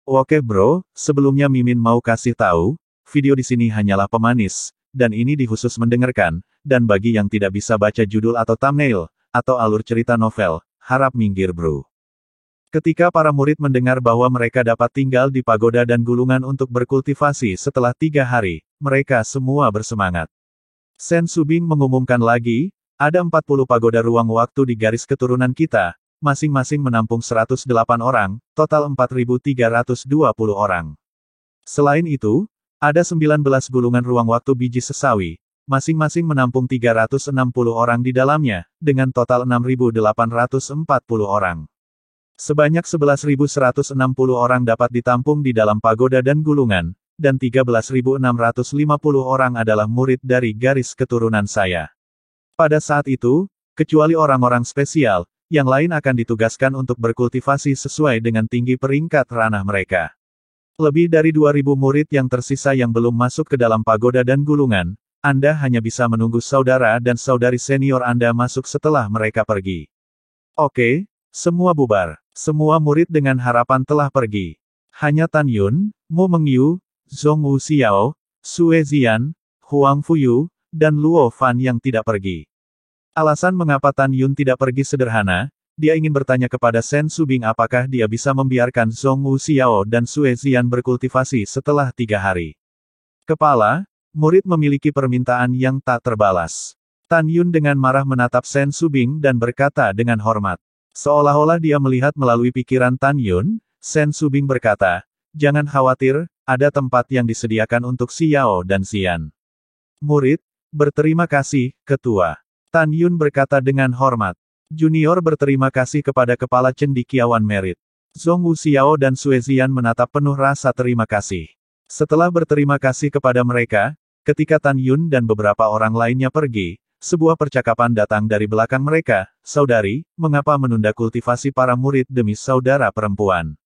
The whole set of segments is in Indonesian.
Oke bro, sebelumnya Mimin mau kasih tahu, video di sini hanyalah pemanis, dan ini dikhusus mendengarkan, dan bagi yang tidak bisa baca judul atau thumbnail, atau alur cerita novel, harap minggir bro. Ketika para murid mendengar bahwa mereka dapat tinggal di pagoda dan gulungan untuk berkultivasi setelah 3 hari, mereka semua bersemangat. Sen Subing mengumumkan lagi, ada 40 pagoda ruang waktu di garis keturunan kita, masing-masing menampung 108 orang, total 4.320 orang. Selain itu, ada 19 gulungan ruang waktu biji sesawi, masing-masing menampung 360 orang di dalamnya, dengan total 6.840 orang. Sebanyak 11.160 orang dapat ditampung di dalam pagoda dan gulungan, dan 13.650 orang adalah murid dari garis keturunan saya. Pada saat itu, kecuali orang-orang spesial, yang lain akan ditugaskan untuk berkultivasi sesuai dengan tinggi peringkat ranah mereka. Lebih dari 2.000 murid yang tersisa yang belum masuk ke dalam pagoda dan gulungan, Anda hanya bisa menunggu saudara dan saudari senior Anda masuk setelah mereka pergi. Oke, semua bubar. Semua murid dengan harapan telah pergi. Hanya Tan Yun, Mo Mengyu, Zhong Wuxiao, Sue Zian, Huang Fuyu, dan Luo Fan yang tidak pergi. Alasan mengapa Tan Yun tidak pergi sederhana, dia ingin bertanya kepada Sen Subing apakah dia bisa membiarkan Zhong Wuxiao dan Sue Zian berkultivasi setelah 3 hari. Kepala, murid memiliki permintaan yang tak terbalas. Tan Yun dengan marah menatap Sen Subing dan berkata dengan hormat. Seolah-olah dia melihat melalui pikiran Tan Yun, Sen Subing berkata, jangan khawatir, ada tempat yang disediakan untuk Xiao dan Xian. Murid, berterima kasih, Ketua. Tan Yun berkata dengan hormat. Junior berterima kasih kepada Kepala Cendekiawan Merit. Zhong Wuxiao dan Sue Zian menatap penuh rasa terima kasih. Setelah berterima kasih kepada mereka, ketika Tan Yun dan beberapa orang lainnya pergi, sebuah percakapan datang dari belakang mereka, saudari, mengapa menunda kultivasi para murid demi saudara perempuan?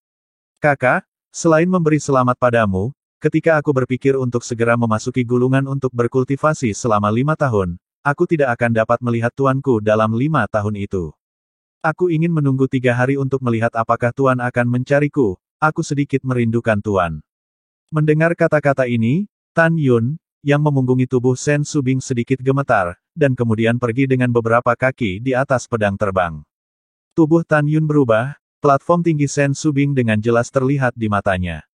Kakak, selain memberi selamat padamu, ketika aku berpikir untuk segera memasuki gulungan untuk berkultivasi selama 5 tahun, aku tidak akan dapat melihat tuanku dalam 5 tahun itu. Aku ingin menunggu 3 hari untuk melihat apakah tuan akan mencariku, aku sedikit merindukan tuan. Mendengar kata-kata ini, Tan Yun, yang memunggungi tubuh Sen Subing sedikit gemetar, dan kemudian pergi dengan beberapa kaki di atas pedang terbang. Tubuh Tan Yun berubah, platform tinggi Sen Subing dengan jelas terlihat di matanya.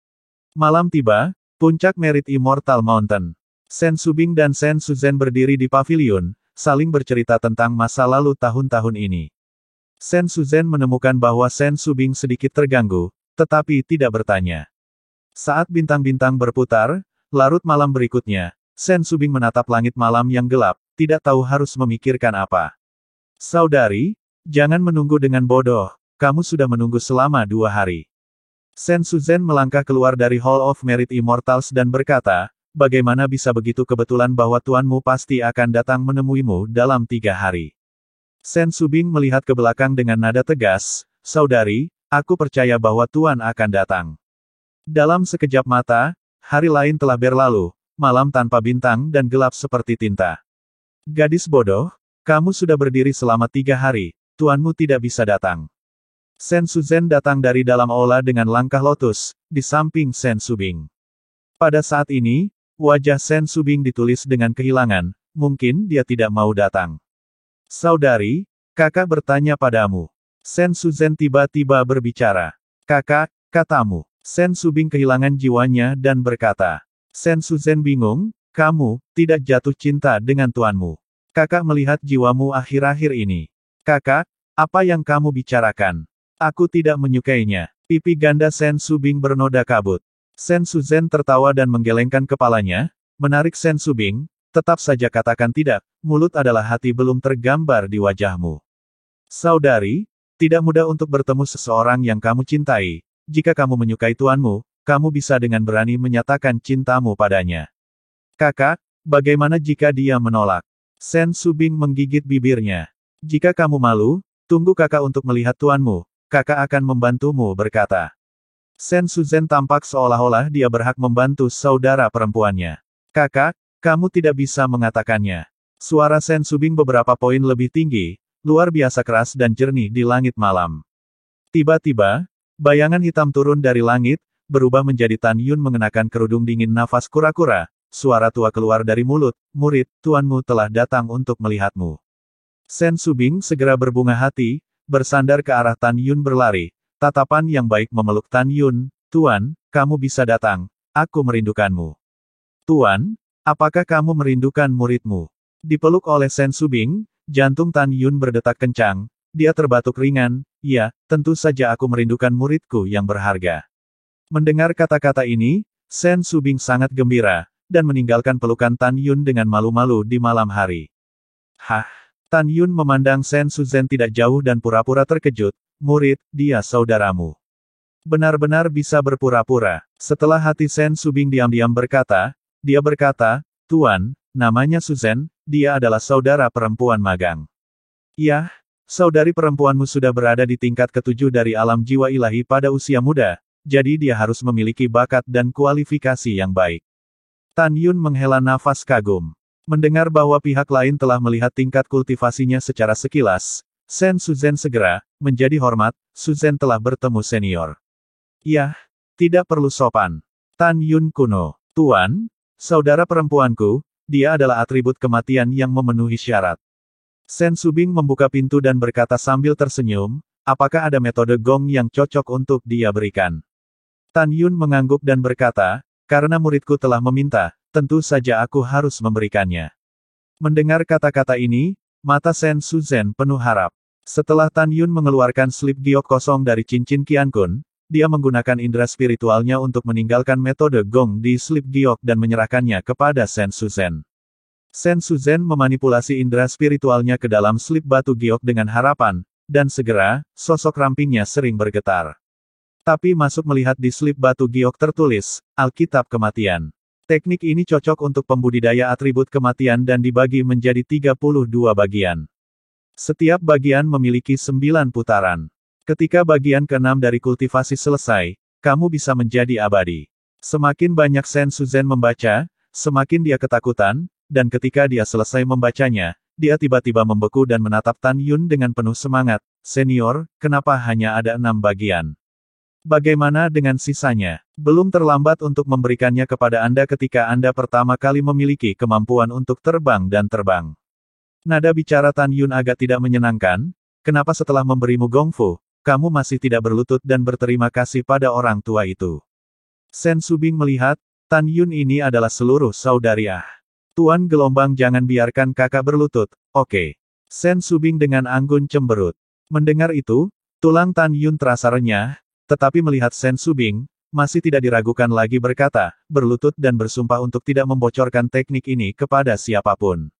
Malam tiba, puncak Merit Immortal Mountain. Sen Subing dan Sen Suzhen berdiri di pavilion, saling bercerita tentang masa lalu tahun-tahun ini. Sen Suzhen menemukan bahwa Sen Subing sedikit terganggu, tetapi tidak bertanya. Saat bintang-bintang berputar, larut malam berikutnya, Sen Subing menatap langit malam yang gelap, tidak tahu harus memikirkan apa. Saudari, jangan menunggu dengan bodoh, kamu sudah menunggu selama 2 hari. Sen Suzhen melangkah keluar dari Hall of Merit Immortals dan berkata, bagaimana bisa begitu kebetulan bahwa tuanmu pasti akan datang menemuimu dalam 3 hari. Sen Subing melihat ke belakang dengan nada tegas, saudari, aku percaya bahwa tuan akan datang. Dalam sekejap mata, hari lain telah berlalu, malam tanpa bintang dan gelap seperti tinta. Gadis bodoh, kamu sudah berdiri selama 3 hari, tuanmu tidak bisa datang. Sen Suzhen datang dari dalam aula dengan langkah lotus, di samping Sen Subing. Pada saat ini, wajah Sen Subing ditulis dengan kehilangan, mungkin dia tidak mau datang. Saudari, kakak bertanya padamu. Sen Suzhen tiba-tiba berbicara. Kakak, katamu. Sen Subing kehilangan jiwanya dan berkata. Sen Suzhen bingung, kamu, tidak jatuh cinta dengan tuanmu. Kakak melihat jiwamu akhir-akhir ini. Kakak, apa yang kamu bicarakan? Aku tidak menyukainya. Pipi ganda Sen Subing bernoda kabut. Sen Suzhen tertawa dan menggelengkan kepalanya, menarik Sen Subing, tetap saja katakan tidak, mulut adalah hati belum tergambar di wajahmu. Saudari, tidak mudah untuk bertemu seseorang yang kamu cintai, jika kamu menyukai tuanmu, kamu bisa dengan berani menyatakan cintamu padanya. Kakak, bagaimana jika dia menolak? Sen Subing menggigit bibirnya. Jika kamu malu, tunggu kakak untuk melihat tuanmu, kakak akan membantumu berkata. Sen Suzhen tampak seolah-olah dia berhak membantu saudara perempuannya. Kakak, kamu tidak bisa mengatakannya. Suara Sen Subing beberapa poin lebih tinggi, luar biasa keras dan jernih di langit malam. Tiba-tiba, bayangan hitam turun dari langit, berubah menjadi Tan Yun mengenakan kerudung dingin nafas kura-kura. Suara tua keluar dari mulut, murid, tuanmu telah datang untuk melihatmu. Sen Subing segera berbunga hati, bersandar ke arah Tan Yun berlari. Tatapan yang baik memeluk Tan Yun, Tuan, kamu bisa datang, aku merindukanmu. Tuan, apakah kamu merindukan muridmu? Dipeluk oleh Sen Subing, jantung Tan Yun berdetak kencang, dia terbatuk ringan, ya, tentu saja aku merindukan muridku yang berharga. Mendengar kata-kata ini, Sen Subing sangat gembira, dan meninggalkan pelukan Tan Yun dengan malu-malu di malam hari. Hah? Tan Yun memandang Sen Suzhen tidak jauh dan pura-pura terkejut, murid, dia saudaramu. Benar-benar bisa berpura-pura. Setelah hati Sen Subing diam-diam berkata, dia berkata, Tuan, namanya Suzhen, dia adalah saudara perempuan magang. Yah, saudari perempuanmu sudah berada di tingkat ketujuh dari alam jiwa ilahi pada usia muda, jadi dia harus memiliki bakat dan kualifikasi yang baik. Tan Yun menghela nafas kagum. Mendengar bahwa pihak lain telah melihat tingkat kultivasinya secara sekilas, Sen Suzhen segera, menjadi hormat, Suzhen telah bertemu senior. Yah, tidak perlu sopan. Tan Yun kuno. Tuan, saudara perempuanku, dia adalah atribut kematian yang memenuhi syarat. Sen Subing membuka pintu dan berkata sambil tersenyum, apakah ada metode gong yang cocok untuk dia berikan? Tan Yun mengangguk dan berkata, karena muridku telah meminta, tentu saja aku harus memberikannya. Mendengar kata-kata ini, mata Sen Suzhen penuh harap. Setelah Tan Yun mengeluarkan slip giok kosong dari cincin Qiankun, dia menggunakan indera spiritualnya untuk meninggalkan metode gong di slip giok dan menyerahkannya kepada Sen Suzhen. Sen Suzhen memanipulasi indera spiritualnya ke dalam slip batu giok dengan harapan, dan segera, sosok rampingnya sering bergetar. Tapi masuk melihat di slip batu giok tertulis, Alkitab Kematian. Teknik ini cocok untuk pembudidaya atribut kematian dan dibagi menjadi 32 bagian. Setiap bagian memiliki 9 putaran. Ketika bagian ke-6 dari kultivasi selesai, kamu bisa menjadi abadi. Semakin banyak Sen Suzhen membaca, semakin dia ketakutan, dan ketika dia selesai membacanya, dia tiba-tiba membeku dan menatap Tan Yun dengan penuh semangat. Senior, kenapa hanya ada 6 bagian? Bagaimana dengan sisanya? Belum terlambat untuk memberikannya kepada Anda ketika Anda pertama kali memiliki kemampuan untuk terbang dan terbang. Nada bicara Tan Yun agak tidak menyenangkan, kenapa setelah memberimu gongfu, kamu masih tidak berlutut dan berterima kasih pada orang tua itu? Sen Subing melihat, Tan Yun ini adalah seluruh saudariah. Tuan Gelombang jangan biarkan kakak berlutut, oke. Sen Subing dengan anggun cemberut. Mendengar itu, tulang Tan Yun terasa renyah, tetapi melihat Sen Subing, masih tidak diragukan lagi berkata, berlutut dan bersumpah untuk tidak membocorkan teknik ini kepada siapapun.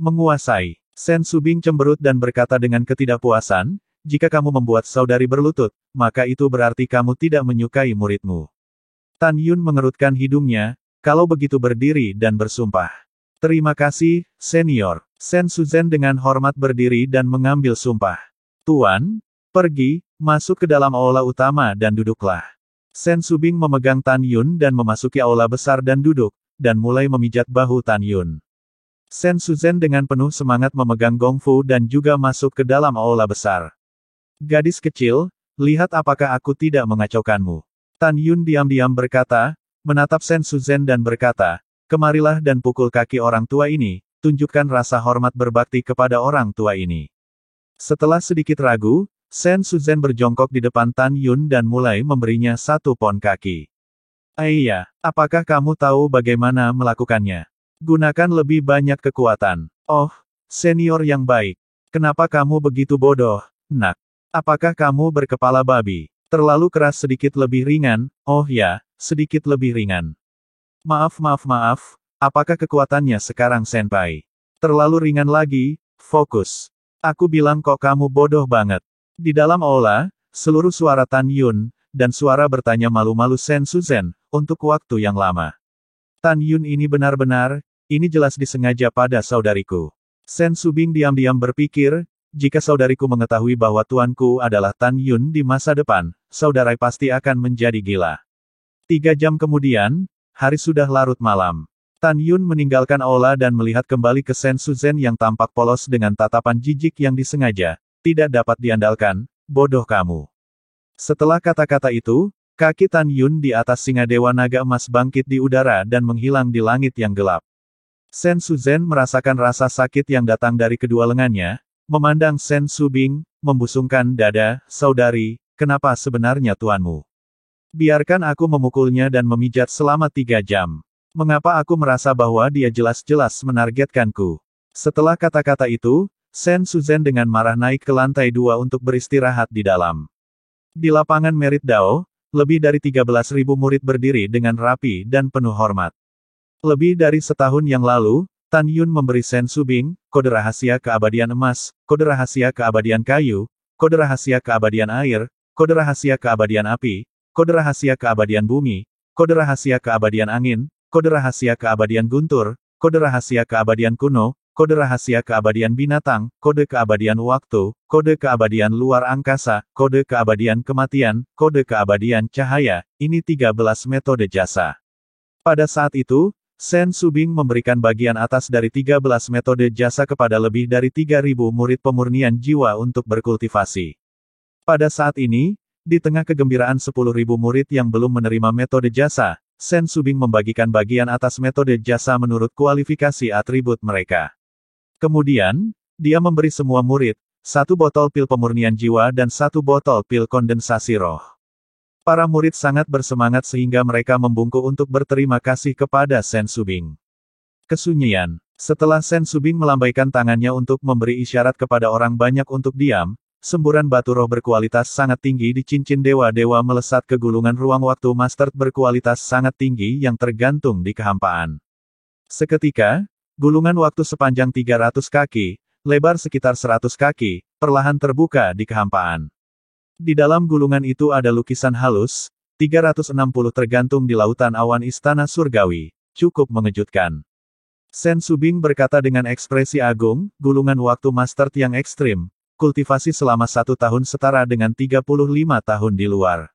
Menguasai. Sen Subing cemberut dan berkata dengan ketidakpuasan, jika kamu membuat saudari berlutut, maka itu berarti kamu tidak menyukai muridmu. Tan Yun mengerutkan hidungnya, kalau begitu berdiri dan bersumpah. Terima kasih, senior. Sen Suzhen dengan hormat berdiri dan mengambil sumpah. Tuan, pergi, masuk ke dalam aula utama dan duduklah. Sen Subing memegang Tan Yun dan memasuki aula besar dan duduk, dan mulai memijat bahu Tan Yun. Sen Suzhen dengan penuh semangat memegang gongfu dan juga masuk ke dalam aula besar. Gadis kecil, lihat apakah aku tidak mengacaukanmu. Tan Yun diam-diam berkata, menatap Sen Suzhen dan berkata, kemarilah dan pukul kaki orang tua ini, tunjukkan rasa hormat berbakti kepada orang tua ini. Setelah sedikit ragu, Sen Suzhen berjongkok di depan Tan Yun dan mulai memberinya 1 pon kaki. Iya, apakah kamu tahu bagaimana melakukannya? Gunakan lebih banyak kekuatan. Oh, senior yang baik. Kenapa kamu begitu bodoh, nak? Apakah kamu berkepala babi? Terlalu keras sedikit lebih ringan, oh ya, sedikit lebih ringan. Maaf, apakah kekuatannya sekarang senpai? Terlalu ringan lagi, fokus. Aku bilang kok kamu bodoh banget. Di dalam aula, seluruh suara Tan Yun, dan suara bertanya malu-malu Sen Suzhen, untuk waktu yang lama. Tan Yun ini benar-benar, ini jelas disengaja pada saudariku. Sen Subing diam-diam berpikir, jika saudariku mengetahui bahwa tuanku adalah Tan Yun di masa depan, saudara pasti akan menjadi gila. 3 jam kemudian, hari sudah larut malam. Tan Yun meninggalkan aula dan melihat kembali ke Sen Suzhen yang tampak polos dengan tatapan jijik yang disengaja. Tidak dapat diandalkan, bodoh kamu. Setelah kata-kata itu, Kaki Tan Yun di atas singa Dewa Naga Emas bangkit di udara dan menghilang di langit yang gelap. Sen Shuzhen merasakan rasa sakit yang datang dari kedua lengannya, memandang Sen Subing, membusungkan dada, "Saudari, kenapa sebenarnya tuanmu? Biarkan aku memukulnya dan memijat selama 3 jam. Mengapa aku merasa bahwa dia jelas-jelas menargetkanku?" Setelah kata-kata itu, Sen Shuzhen dengan marah naik ke lantai 2 untuk beristirahat di dalam. Di lapangan Merit Dao, lebih dari 13.000 murid berdiri dengan rapi dan penuh hormat. Lebih dari setahun yang lalu, Tan Yun memberi Sen Subing, kode rahasia keabadian emas, kode rahasia keabadian kayu, kode rahasia keabadian air, kode rahasia keabadian api, kode rahasia keabadian bumi, kode rahasia keabadian angin, kode rahasia keabadian guntur, kode rahasia keabadian kuno, kode rahasia keabadian binatang, kode keabadian waktu, kode keabadian luar angkasa, kode keabadian kematian, kode keabadian cahaya. Ini 13 metode jasa. Pada saat itu, Sen Subing memberikan bagian atas dari 13 metode jasa kepada lebih dari 3.000 murid pemurnian jiwa untuk berkultivasi. Pada saat ini, di tengah kegembiraan 10.000 murid yang belum menerima metode jasa, Sen Subing membagikan bagian atas metode jasa menurut kualifikasi atribut mereka. Kemudian, dia memberi semua murid, 1 botol pil pemurnian jiwa dan 1 botol pil kondensasi roh. Para murid sangat bersemangat sehingga mereka membungkuk untuk berterima kasih kepada Sen Subing. Kesunyian. Setelah Sen Subing melambaikan tangannya untuk memberi isyarat kepada orang banyak untuk diam, semburan batu roh berkualitas sangat tinggi di cincin dewa-dewa melesat ke gulungan ruang waktu master berkualitas sangat tinggi yang tergantung di kehampaan. Seketika, gulungan waktu sepanjang 300 kaki, lebar sekitar 100 kaki, perlahan terbuka di kehampaan. Di dalam gulungan itu ada lukisan halus, 360 tergantung di lautan awan istana surgawi. Cukup mengejutkan. Sen Subing berkata dengan ekspresi agung, gulungan waktu master yang ekstrim, kultivasi selama 1 tahun setara dengan 35 tahun di luar.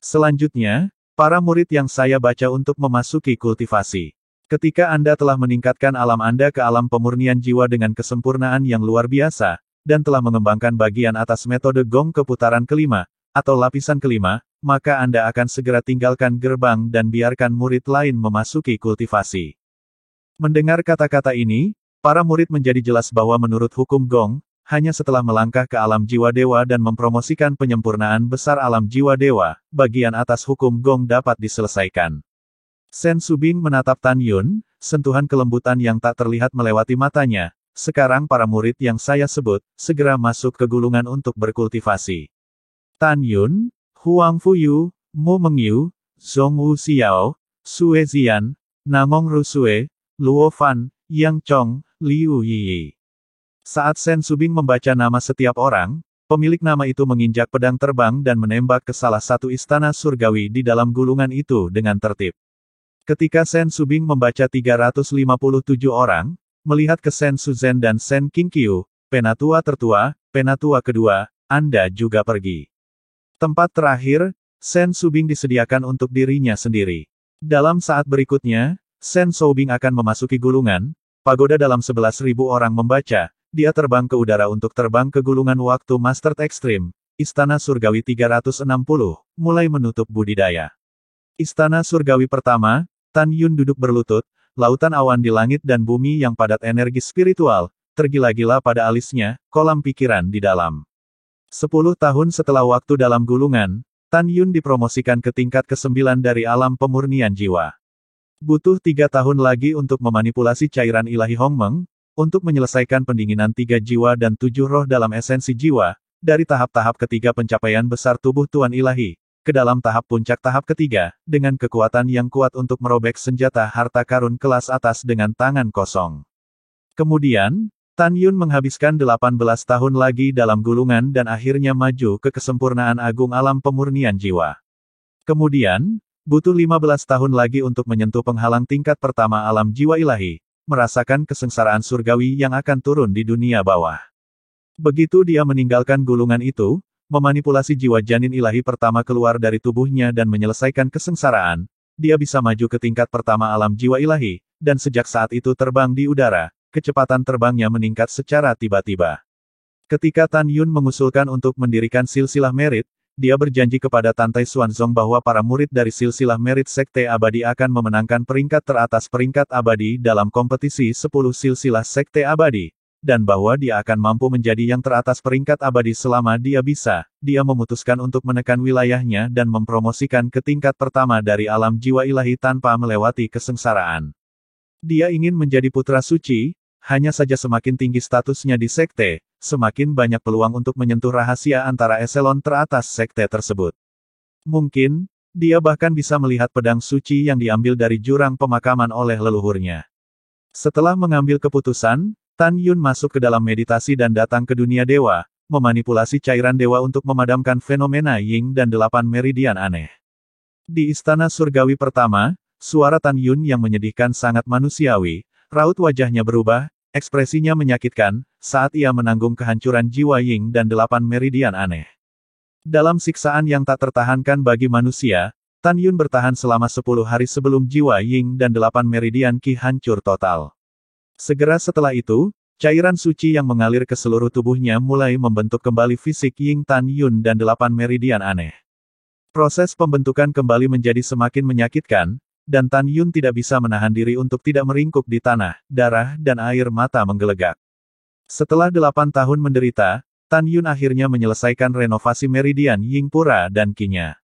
Selanjutnya, para murid yang saya baca untuk memasuki kultivasi. Ketika Anda telah meningkatkan alam Anda ke alam pemurnian jiwa dengan kesempurnaan yang luar biasa, dan telah mengembangkan bagian atas metode gong ke putaran kelima, atau lapisan kelima, maka Anda akan segera tinggalkan gerbang dan biarkan murid lain memasuki kultivasi. Mendengar kata-kata ini, para murid menjadi jelas bahwa menurut hukum gong, hanya setelah melangkah ke alam jiwa dewa dan mempromosikan penyempurnaan besar alam jiwa dewa, bagian atas hukum gong dapat diselesaikan. Sen Subing menatap Tan Yun, sentuhan kelembutan yang tak terlihat melewati matanya. Sekarang para murid yang saya sebut, segera masuk ke gulungan untuk berkultivasi. Tan Yun, Huang Fuyu, Mo Mengyu, Zhong Wu Xiao, Sue Zian, Namong Rusue, Luo Fan, Yang Chong, Liu Yi. Saat Sen Subing membaca nama setiap orang, pemilik nama itu menginjak pedang terbang dan menembak ke salah satu istana surgawi di dalam gulungan itu dengan tertib. Ketika Sen Subing membaca 357 orang, melihat ke Sen Shuzhen dan Sen Qingqiu, penatua tertua, penatua kedua, Anda juga pergi. Tempat terakhir, Sen Subing disediakan untuk dirinya sendiri. Dalam saat berikutnya, Sen Shubing akan memasuki gulungan, pagoda dalam 11.000 orang membaca, dia terbang ke udara untuk terbang ke gulungan waktu Master Extreme, Istana Surgawi 360, mulai menutup budidaya. Istana Surgawi pertama, Tan Yun duduk berlutut, lautan awan di langit dan bumi yang padat energi spiritual, tergila-gila pada alisnya, kolam pikiran di dalam. 10 tahun setelah waktu dalam gulungan, Tan Yun dipromosikan ke tingkat ke-9 dari alam pemurnian jiwa. Butuh 3 tahun lagi untuk memanipulasi cairan ilahi Hongmeng, untuk menyelesaikan pendinginan 3 jiwa dan 7 roh dalam esensi jiwa, dari tahap-tahap ketiga pencapaian besar tubuh Tuan Ilahi, ke dalam tahap puncak tahap ketiga, dengan kekuatan yang kuat untuk merobek senjata harta karun kelas atas dengan tangan kosong. Kemudian, Tan Yun menghabiskan 18 tahun lagi dalam gulungan dan akhirnya maju ke kesempurnaan agung alam pemurnian jiwa. Kemudian, butuh 15 tahun lagi untuk menyentuh penghalang tingkat pertama alam jiwa ilahi, merasakan kesengsaraan surgawi yang akan turun di dunia bawah. Begitu dia meninggalkan gulungan itu, memanipulasi jiwa janin ilahi pertama keluar dari tubuhnya dan menyelesaikan kesengsaraan, dia bisa maju ke tingkat pertama alam jiwa ilahi, dan sejak saat itu terbang di udara, kecepatan terbangnya meningkat secara tiba-tiba. Ketika Tan Yun mengusulkan untuk mendirikan silsilah merit, dia berjanji kepada Tantai Xuanzong bahwa para murid dari silsilah merit Sekte Abadi akan memenangkan peringkat teratas peringkat abadi dalam kompetisi 10 silsilah Sekte Abadi, dan bahwa dia akan mampu menjadi yang teratas peringkat abadi selama dia bisa. Dia memutuskan untuk menekan wilayahnya dan mempromosikan ke tingkat pertama dari alam jiwa ilahi tanpa melewati kesengsaraan. Dia ingin menjadi putra suci, hanya saja semakin tinggi statusnya di sekte, semakin banyak peluang untuk menyentuh rahasia antara eselon teratas sekte tersebut. Mungkin, dia bahkan bisa melihat pedang suci yang diambil dari jurang pemakaman oleh leluhurnya. Setelah mengambil keputusan, Tan Yun masuk ke dalam meditasi dan datang ke dunia dewa, memanipulasi cairan dewa untuk memadamkan fenomena Ying dan 8 meridian aneh. Di istana surgawi pertama, suara Tan Yun yang menyedihkan sangat manusiawi, raut wajahnya berubah, ekspresinya menyakitkan, saat ia menanggung kehancuran jiwa Ying dan 8 meridian aneh. Dalam siksaan yang tak tertahankan bagi manusia, Tan Yun bertahan selama 10 hari sebelum jiwa Ying dan 8 meridian Qi hancur total. Segera setelah itu, cairan suci yang mengalir ke seluruh tubuhnya mulai membentuk kembali fisik Ying Tan Yun dan 8 meridian aneh. Proses pembentukan kembali menjadi semakin menyakitkan, dan Tan Yun tidak bisa menahan diri untuk tidak meringkuk di tanah, darah dan air mata menggelegak. Setelah 8 tahun menderita, Tan Yun akhirnya menyelesaikan renovasi meridian Ying Pura dan Qi-nya.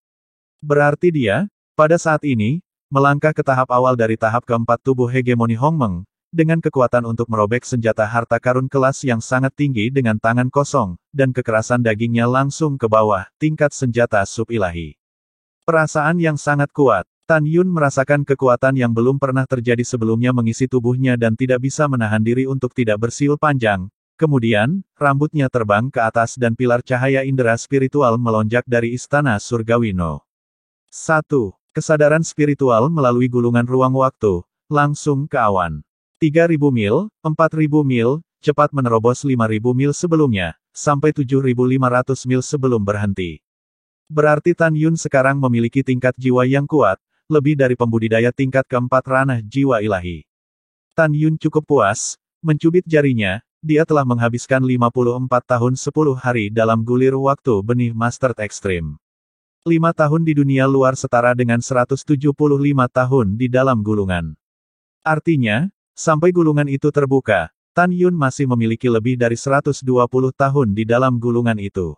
Berarti dia, pada saat ini, melangkah ke tahap awal dari tahap keempat tubuh hegemoni Hongmeng, dengan kekuatan untuk merobek senjata harta karun kelas yang sangat tinggi dengan tangan kosong, dan kekerasan dagingnya langsung ke bawah, tingkat senjata sub-ilahi. Perasaan yang sangat kuat. Tan Yun merasakan kekuatan yang belum pernah terjadi sebelumnya mengisi tubuhnya dan tidak bisa menahan diri untuk tidak bersiul panjang. Kemudian, rambutnya terbang ke atas dan pilar cahaya indera spiritual melonjak dari istana surgawi No. 1. Kesadaran spiritual melalui gulungan ruang waktu, langsung ke awan. 3.000 mil, 4.000 mil, cepat menerobos 5.000 mil sebelumnya, sampai 7.500 mil sebelum berhenti. Berarti Tan Yun sekarang memiliki tingkat jiwa yang kuat, lebih dari pembudidaya tingkat keempat ranah jiwa ilahi. Tan Yun cukup puas, mencubit jarinya, dia telah menghabiskan 54 tahun 10 hari dalam gulir waktu benih Mastered Extreme. 5 tahun di dunia luar setara dengan 175 tahun di dalam gulungan. Artinya, sampai gulungan itu terbuka, Tan Yun masih memiliki lebih dari 120 tahun di dalam gulungan itu.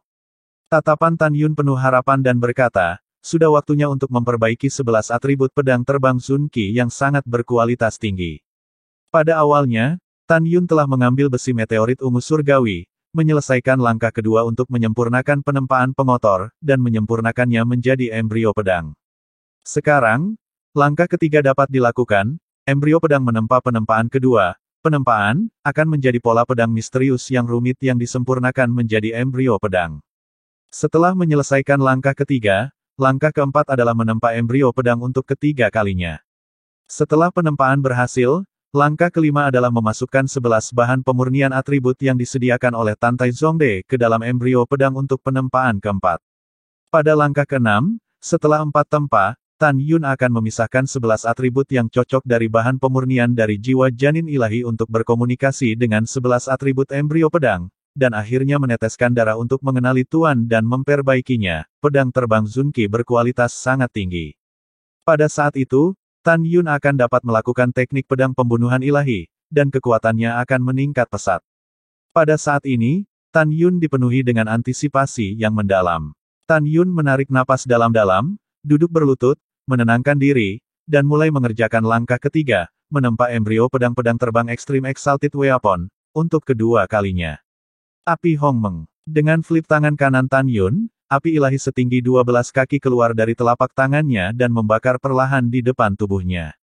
Tatapan Tan Yun penuh harapan dan berkata, sudah waktunya untuk memperbaiki 11 atribut pedang terbang Sun Qi yang sangat berkualitas tinggi. Pada awalnya, Tan Yun telah mengambil besi meteorit ungu surgawi, menyelesaikan langkah kedua untuk menyempurnakan penempaan pengotor, dan menyempurnakannya menjadi embrio pedang. Sekarang, langkah ketiga dapat dilakukan, embrio pedang menempa penempaan kedua. Penempaan akan menjadi pola pedang misterius yang rumit yang disempurnakan menjadi embrio pedang. Setelah menyelesaikan langkah ketiga, langkah keempat adalah menempa embrio pedang untuk ketiga kalinya. Setelah penempaan berhasil, langkah kelima adalah memasukkan 11 bahan pemurnian atribut yang disediakan oleh Tantai Zongde ke dalam embrio pedang untuk penempaan keempat. Pada langkah keenam, setelah 4 tempa, Tan Yun akan memisahkan 11 atribut yang cocok dari bahan pemurnian dari jiwa janin ilahi untuk berkomunikasi dengan 11 atribut embrio pedang, dan akhirnya meneteskan darah untuk mengenali tuan dan memperbaikinya. Pedang terbang Sun Qi berkualitas sangat tinggi. Pada saat itu, Tan Yun akan dapat melakukan teknik pedang pembunuhan ilahi, dan kekuatannya akan meningkat pesat. Pada saat ini, Tan Yun dipenuhi dengan antisipasi yang mendalam. Tan Yun menarik napas dalam-dalam, duduk berlutut, menenangkan diri, dan mulai mengerjakan langkah ketiga, menempa embrio pedang-pedang terbang Extreme Exalted Weapon, untuk kedua kalinya. Api Hongmeng. Dengan flip tangan kanan Tan Yun, api ilahi setinggi 12 kaki keluar dari telapak tangannya dan membakar perlahan di depan tubuhnya.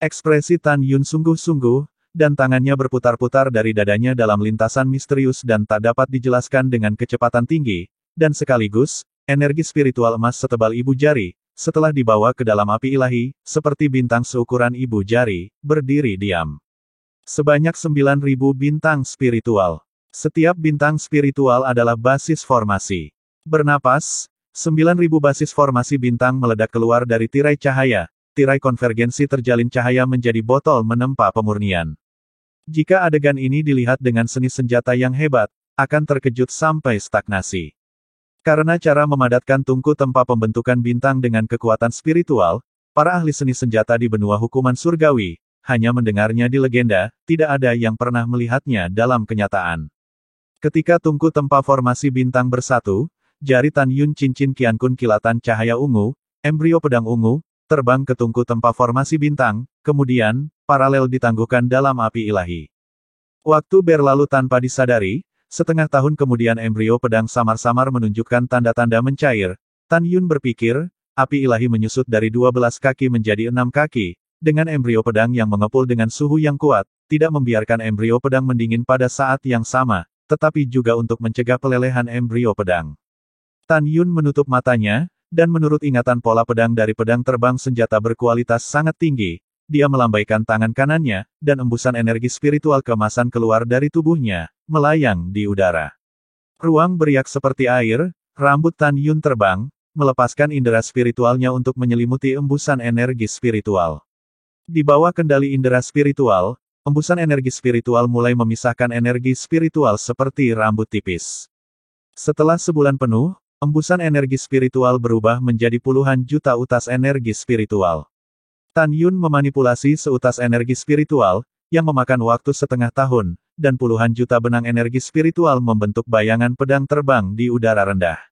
Ekspresi Tan Yun sungguh-sungguh, dan tangannya berputar-putar dari dadanya dalam lintasan misterius dan tak dapat dijelaskan dengan kecepatan tinggi, dan sekaligus, energi spiritual emas setebal ibu jari, setelah dibawa ke dalam api ilahi, seperti bintang seukuran ibu jari, berdiri diam. Sebanyak 9.000 bintang spiritual. Setiap bintang spiritual adalah basis formasi. Bernapas, 9.000 basis formasi bintang meledak keluar dari tirai cahaya, tirai konvergensi terjalin cahaya menjadi botol menempa pemurnian. Jika adegan ini dilihat dengan seni senjata yang hebat, akan terkejut sampai stagnasi. Karena cara memadatkan tungku tempa pembentukan bintang dengan kekuatan spiritual, para ahli seni senjata di benua hukuman surgawi, hanya mendengarnya di legenda, tidak ada yang pernah melihatnya dalam kenyataan. Ketika tungku tempa formasi bintang bersatu, jari Tan Yun cincin Qiankun kilatan cahaya ungu, embrio pedang ungu, terbang ke tungku tempa formasi bintang, kemudian, paralel ditangguhkan dalam api ilahi. Waktu berlalu tanpa disadari, setengah tahun kemudian embrio pedang samar-samar menunjukkan tanda-tanda mencair. Tan Yun berpikir, api ilahi menyusut dari 12 kaki menjadi 6 kaki, dengan embrio pedang yang mengepul dengan suhu yang kuat, tidak membiarkan embrio pedang mendingin pada saat yang sama, tetapi juga untuk mencegah pelelehan embrio pedang. Tan Yun menutup matanya, dan menurut ingatan pola pedang dari pedang terbang senjata berkualitas sangat tinggi, dia melambaikan tangan kanannya, dan embusan energi spiritual keemasan keluar dari tubuhnya, melayang di udara. Ruang beriak seperti air, rambut Tan Yun terbang, melepaskan indera spiritualnya untuk menyelimuti embusan energi spiritual. Di bawah kendali indera spiritual, embusan energi spiritual mulai memisahkan energi spiritual seperti rambut tipis. Setelah sebulan penuh, embusan energi spiritual berubah menjadi puluhan juta utas energi spiritual. Tan Yun memanipulasi seutas energi spiritual, yang memakan waktu setengah tahun, dan puluhan juta benang energi spiritual membentuk bayangan pedang terbang di udara rendah.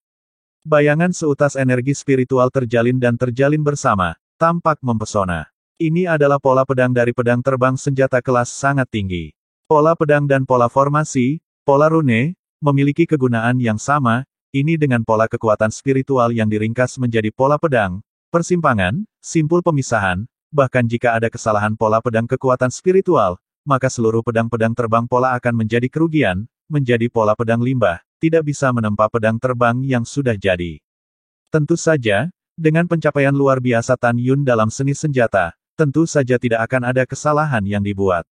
Bayangan seutas energi spiritual terjalin dan terjalin bersama, tampak mempesona. Ini adalah pola pedang dari pedang terbang senjata kelas sangat tinggi. Pola pedang dan pola formasi, pola rune, memiliki kegunaan yang sama, ini dengan pola kekuatan spiritual yang diringkas menjadi pola pedang, persimpangan, simpul pemisahan, bahkan jika ada kesalahan pola pedang kekuatan spiritual, maka seluruh pedang-pedang terbang pola akan menjadi kerugian, menjadi pola pedang limbah, tidak bisa menempa pedang terbang yang sudah jadi. Tentu saja, dengan pencapaian luar biasa Tan Yun dalam seni senjata, tentu saja tidak akan ada kesalahan yang dibuat.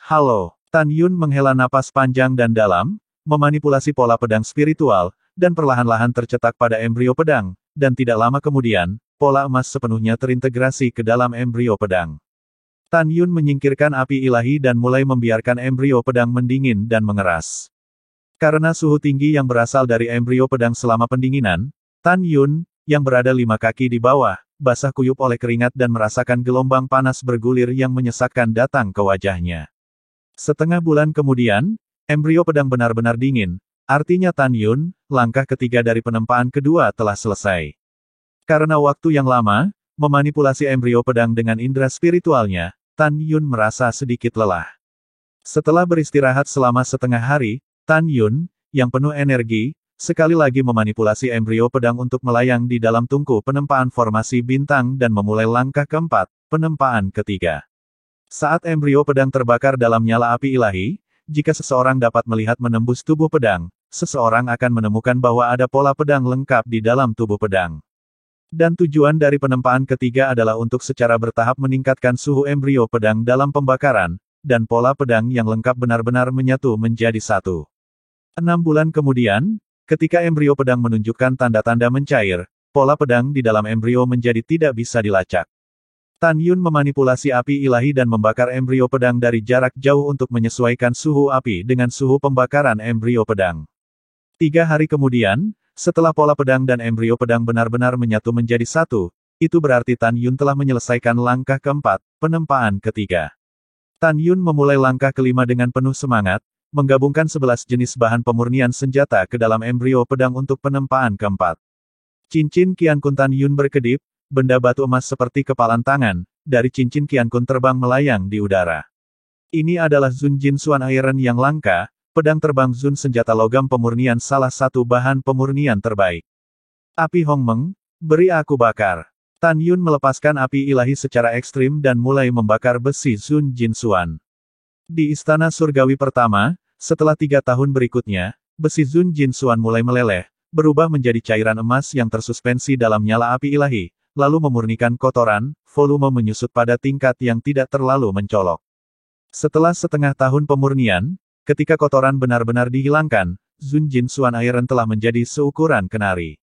Halo, Tan Yun menghela napas panjang dan dalam, memanipulasi pola pedang spiritual, dan perlahan-lahan tercetak pada embrio pedang, dan tidak lama kemudian, pola emas sepenuhnya terintegrasi ke dalam embrio pedang. Tan Yun menyingkirkan api ilahi dan mulai membiarkan embrio pedang mendingin dan mengeras. Karena suhu tinggi yang berasal dari embrio pedang selama pendinginan, Tan Yun, yang berada 5 kaki di bawah, basah kuyup oleh keringat dan merasakan gelombang panas bergulir yang menyesakkan datang ke wajahnya. Setengah bulan kemudian, embrio pedang benar-benar dingin, artinya Tan Yun, langkah ketiga dari penempaan kedua telah selesai. Karena waktu yang lama, memanipulasi embrio pedang dengan indera spiritualnya, Tan Yun merasa sedikit lelah. Setelah beristirahat selama setengah hari, Tan Yun, yang penuh energi, sekali lagi memanipulasi embrio pedang untuk melayang di dalam tungku penempaan formasi bintang dan memulai langkah keempat, penempaan ketiga. Saat embrio pedang terbakar dalam nyala api ilahi, jika seseorang dapat melihat menembus tubuh pedang, seseorang akan menemukan bahwa ada pola pedang lengkap di dalam tubuh pedang. Dan tujuan dari penempaan ketiga adalah untuk secara bertahap meningkatkan suhu embrio pedang dalam pembakaran, dan pola pedang yang lengkap benar-benar menyatu menjadi satu. 6 bulan kemudian, ketika embrio pedang menunjukkan tanda-tanda mencair, pola pedang di dalam embrio menjadi tidak bisa dilacak. Tan Yun memanipulasi api ilahi dan membakar embrio pedang dari jarak jauh untuk menyesuaikan suhu api dengan suhu pembakaran embrio pedang. 3 hari kemudian, setelah pola pedang dan embrio pedang benar-benar menyatu menjadi satu, itu berarti Tan Yun telah menyelesaikan langkah keempat, penempaan ketiga. Tan Yun memulai langkah kelima dengan penuh semangat, menggabungkan 11 jenis bahan pemurnian senjata ke dalam embrio pedang untuk penempaan keempat. Cincin Qiankun Tan Yun berkedip, benda batu emas seperti kepalan tangan, dari cincin Qiankun terbang melayang di udara. Ini adalah Zun Jin Xuan Iron yang langka, pedang terbang Zun senjata logam pemurnian salah satu bahan pemurnian terbaik. Api Hongmeng, beri aku bakar. Tan Yun melepaskan api ilahi secara ekstrim dan mulai membakar besi Zun Jin Xuan. Di Istana Surgawi pertama, setelah 3 tahun berikutnya, besi Zun Jin Xuan mulai meleleh, berubah menjadi cairan emas yang tersuspensi dalam nyala api ilahi, lalu memurnikan kotoran, volume menyusut pada tingkat yang tidak terlalu mencolok. Setelah setengah tahun pemurnian, ketika kotoran benar-benar dihilangkan, Zun Jin Xuan Iron telah menjadi seukuran kenari.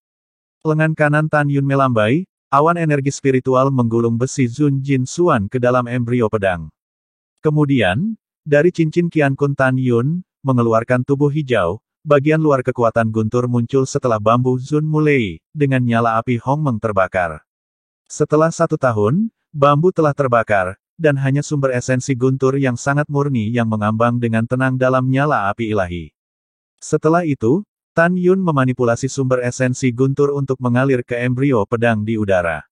Lengan kanan Tan Yun melambai, awan energi spiritual menggulung besi Zun Jin Xuan ke dalam embrio pedang. Kemudian, dari cincin Qiankun Tan Yun, mengeluarkan tubuh hijau, Bagian luar kekuatan guntur muncul setelah bambu Zun mulai, dengan nyala api Hongmeng terbakar. Setelah 1 tahun, bambu telah terbakar, dan hanya sumber esensi guntur yang sangat murni yang mengambang dengan tenang dalam nyala api ilahi. Setelah itu, Tan Yun memanipulasi sumber esensi guntur untuk mengalir ke embrio pedang di udara.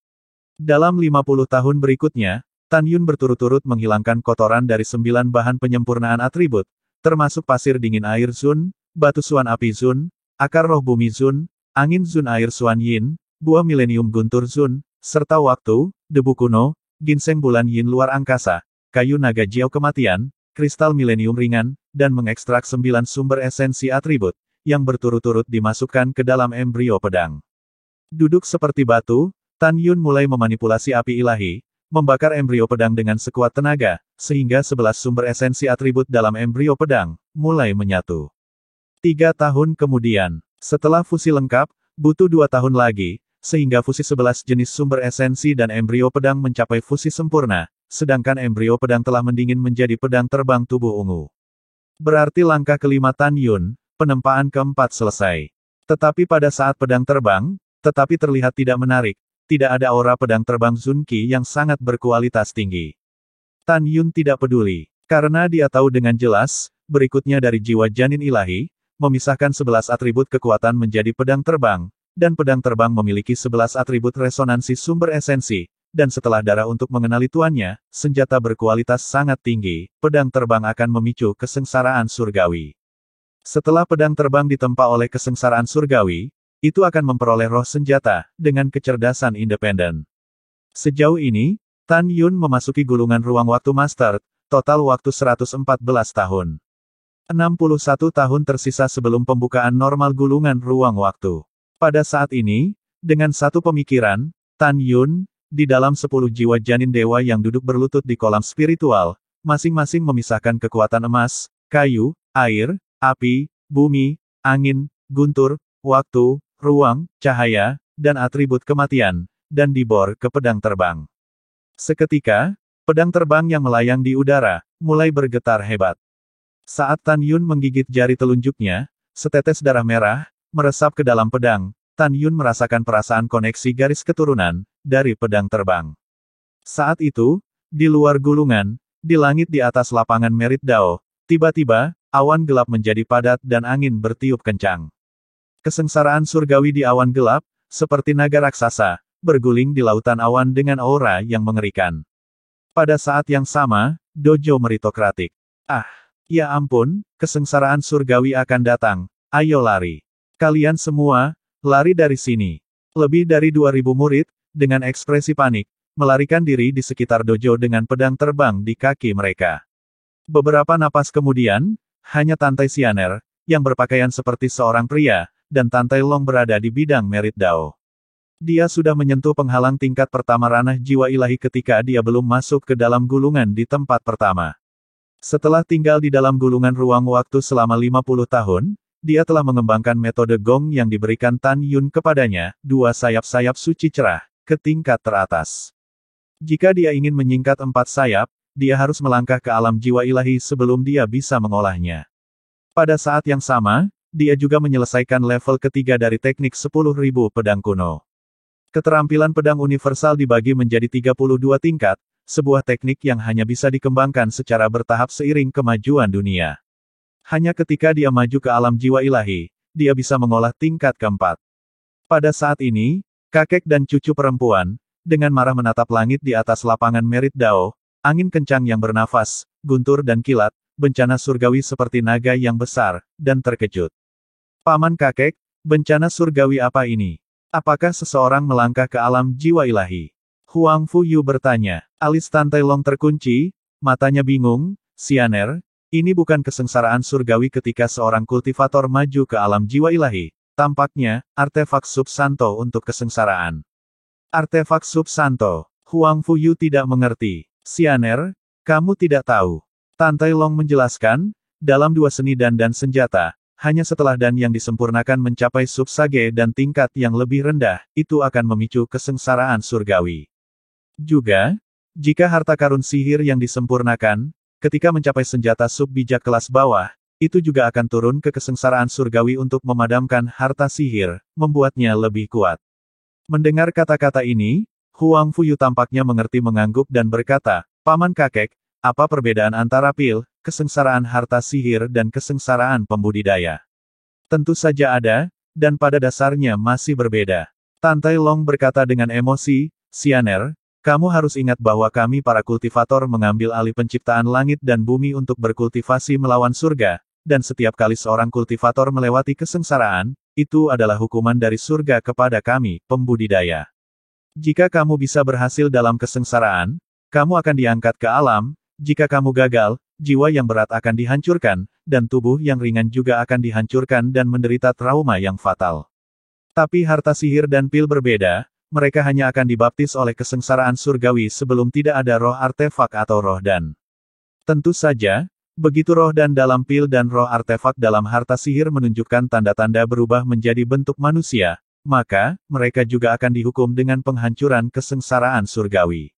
Dalam 50 tahun berikutnya, Tan Yun berturut-turut menghilangkan kotoran dari 9 bahan penyempurnaan atribut, termasuk pasir dingin air Zun, batu suan api Zun, akar roh bumi Zun, angin Zun air suan yin, buah milenium guntur Zun, serta waktu, debu kuno, ginseng bulan yin luar angkasa, kayu naga jiao kematian, kristal milenium ringan, dan mengekstrak 9 sumber esensi atribut, yang berturut-turut dimasukkan ke dalam embrio pedang. Duduk seperti batu, Tan Yun mulai memanipulasi api ilahi, membakar embrio pedang dengan sekuat tenaga, sehingga 11 sumber esensi atribut dalam embrio pedang, mulai menyatu. 3 tahun kemudian, setelah fusi lengkap, butuh 2 tahun lagi, sehingga fusi 11 jenis sumber esensi dan embrio pedang mencapai fusi sempurna, sedangkan embrio pedang telah mendingin menjadi pedang terbang tubuh ungu. Berarti langkah kelima Tan Yun, penempaan keempat selesai. Tetapi pada saat pedang terbang, tetapi terlihat tidak menarik, tidak ada aura pedang terbang Zun Qi yang sangat berkualitas tinggi. Tan Yun tidak peduli, karena dia tahu dengan jelas, berikutnya dari jiwa janin ilahi, memisahkan 11 atribut kekuatan menjadi pedang terbang, dan pedang terbang memiliki 11 atribut resonansi sumber esensi, dan setelah darah untuk mengenali tuannya, senjata berkualitas sangat tinggi, pedang terbang akan memicu kesengsaraan surgawi. Setelah pedang terbang ditempa oleh kesengsaraan surgawi, itu akan memperoleh roh senjata, dengan kecerdasan independen. Sejauh ini, Tan Yun memasuki gulungan ruang waktu Master, total waktu 114 tahun. 61 tahun tersisa sebelum pembukaan normal gulungan ruang waktu. Pada saat ini, dengan satu pemikiran, Tan Yun, di dalam 10 jiwa janin dewa yang duduk berlutut di kolam spiritual, masing-masing memisahkan kekuatan emas, kayu, air, api, bumi, angin, guntur, waktu, ruang, cahaya, dan atribut kematian, dan dibor ke pedang terbang. Seketika, pedang terbang yang melayang di udara, mulai bergetar hebat. Saat Tan Yun menggigit jari telunjuknya, setetes darah merah, meresap ke dalam pedang, Tan Yun merasakan perasaan koneksi garis keturunan, dari pedang terbang. Saat itu, di luar gulungan, di langit di atas lapangan Merit Dao, tiba-tiba, awan gelap menjadi padat dan angin bertiup kencang. Kesengsaraan surgawi di awan gelap, seperti naga raksasa, berguling di lautan awan dengan aura yang mengerikan. Pada saat yang sama, dojo meritokratik. Ya ampun, kesengsaraan surgawi akan datang, ayo lari. Kalian semua, lari dari sini. Lebih dari 2000 murid, dengan ekspresi panik, melarikan diri di sekitar dojo dengan pedang terbang di kaki mereka. Beberapa napas kemudian, hanya Tantai Xianer, yang berpakaian seperti seorang pria, dan Tantai Long berada di bidang Merit Dao. Dia sudah menyentuh penghalang tingkat pertama ranah jiwa ilahi ketika dia belum masuk ke dalam gulungan di tempat pertama. Setelah tinggal di dalam gulungan ruang waktu selama 50 tahun, dia telah mengembangkan metode gong yang diberikan Tan Yun kepadanya, 2 sayap-sayap suci cerah, ke tingkat teratas. Jika dia ingin menyingkat 4 sayap, dia harus melangkah ke alam jiwa ilahi sebelum dia bisa mengolahnya. Pada saat yang sama, dia juga menyelesaikan level ketiga dari teknik 10.000 pedang kuno. Keterampilan pedang universal dibagi menjadi 32 tingkat, sebuah teknik yang hanya bisa dikembangkan secara bertahap seiring kemajuan dunia. Hanya ketika dia maju ke alam jiwa ilahi, dia bisa mengolah tingkat keempat. Pada saat ini, kakek dan cucu perempuan, dengan marah menatap langit di atas lapangan Merit Dao, angin kencang yang bernafas, guntur dan kilat, bencana surgawi seperti naga yang besar, dan terkejut. Paman kakek, bencana surgawi apa ini? Apakah seseorang melangkah ke alam jiwa ilahi? Huang Fuyu bertanya. Alis Tantai Long terkunci, matanya bingung. Xianer, ini bukan kesengsaraan surgawi ketika seorang kultivator maju ke alam jiwa ilahi. Tampaknya, artefak Subsanto untuk kesengsaraan. Artefak Subsanto. Huang Fuyu tidak mengerti. Xianer, kamu tidak tahu. Tantai Long menjelaskan, dalam 2 seni dan senjata, hanya setelah dan yang disempurnakan mencapai subsage dan tingkat yang lebih rendah, itu akan memicu kesengsaraan surgawi. Juga, jika harta karun sihir yang disempurnakan, ketika mencapai senjata sub bijak kelas bawah, itu juga akan turun ke kesengsaraan surgawi untuk memadamkan harta sihir, membuatnya lebih kuat. Mendengar kata-kata ini, Huang Fuyu tampaknya mengerti mengangguk dan berkata, Paman Kakek, apa perbedaan antara pil, kesengsaraan harta sihir dan kesengsaraan pembudidaya? Tentu saja ada, dan pada dasarnya masih berbeda. Tan Tai Long berkata dengan emosi, Sianer, kamu harus ingat bahwa kami para kultivator mengambil alih penciptaan langit dan bumi untuk berkultivasi melawan surga, dan setiap kali seorang kultivator melewati kesengsaraan, itu adalah hukuman dari surga kepada kami, pembudidaya. Jika kamu bisa berhasil dalam kesengsaraan, kamu akan diangkat ke alam, jika kamu gagal, jiwa yang berat akan dihancurkan, dan tubuh yang ringan juga akan dihancurkan dan menderita trauma yang fatal. Tapi harta sihir dan pil berbeda, mereka hanya akan dibaptis oleh kesengsaraan surgawi sebelum tidak ada roh artefak atau roh dan. Tentu saja, begitu roh dan dalam pil dan roh artefak dalam harta sihir menunjukkan tanda-tanda berubah menjadi bentuk manusia, maka, mereka juga akan dihukum dengan penghancuran kesengsaraan surgawi.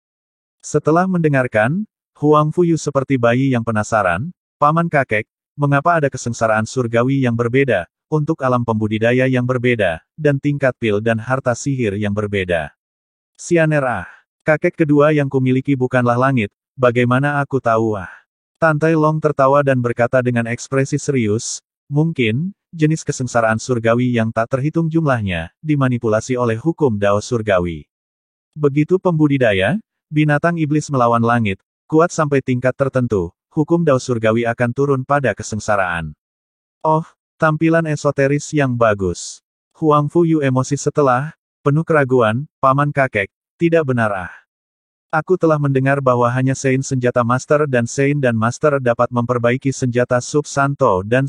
Setelah mendengarkan, Huang Fuyu seperti bayi yang penasaran, Paman Kakek, mengapa ada kesengsaraan surgawi yang berbeda, untuk alam pembudidaya yang berbeda, dan tingkat pil dan harta sihir yang berbeda? Sianer kakek kedua yang kumiliki bukanlah langit, bagaimana aku tahu Tan Tai Long tertawa dan berkata dengan ekspresi serius, mungkin, jenis kesengsaraan surgawi yang tak terhitung jumlahnya, dimanipulasi oleh hukum Dao surgawi. Begitu pembudidaya, binatang iblis melawan langit, kuat sampai tingkat tertentu, hukum Dao surgawi akan turun pada kesengsaraan. Oh, tampilan esoteris yang bagus. Huang Fuyu emosi setelah, penuh keraguan, Paman Kakek, tidak benar Aku telah mendengar bahwa hanya Sein senjata master dan Sein dan master dapat memperbaiki senjata sub-santo dan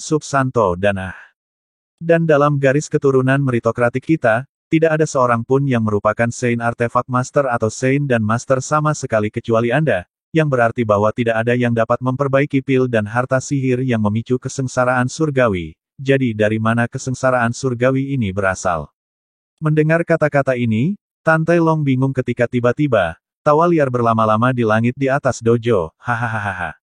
Dan dalam garis keturunan meritokratik kita, tidak ada seorang pun yang merupakan Sein artefak master atau Sein dan master sama sekali kecuali Anda, yang berarti bahwa tidak ada yang dapat memperbaiki pil dan harta sihir yang memicu kesengsaraan surgawi. Jadi dari mana kesengsaraan surgawi ini berasal? Mendengar kata-kata ini, Tan Tai Long bingung ketika tiba-tiba, tawa liar berlama-lama di langit di atas dojo, hahaha.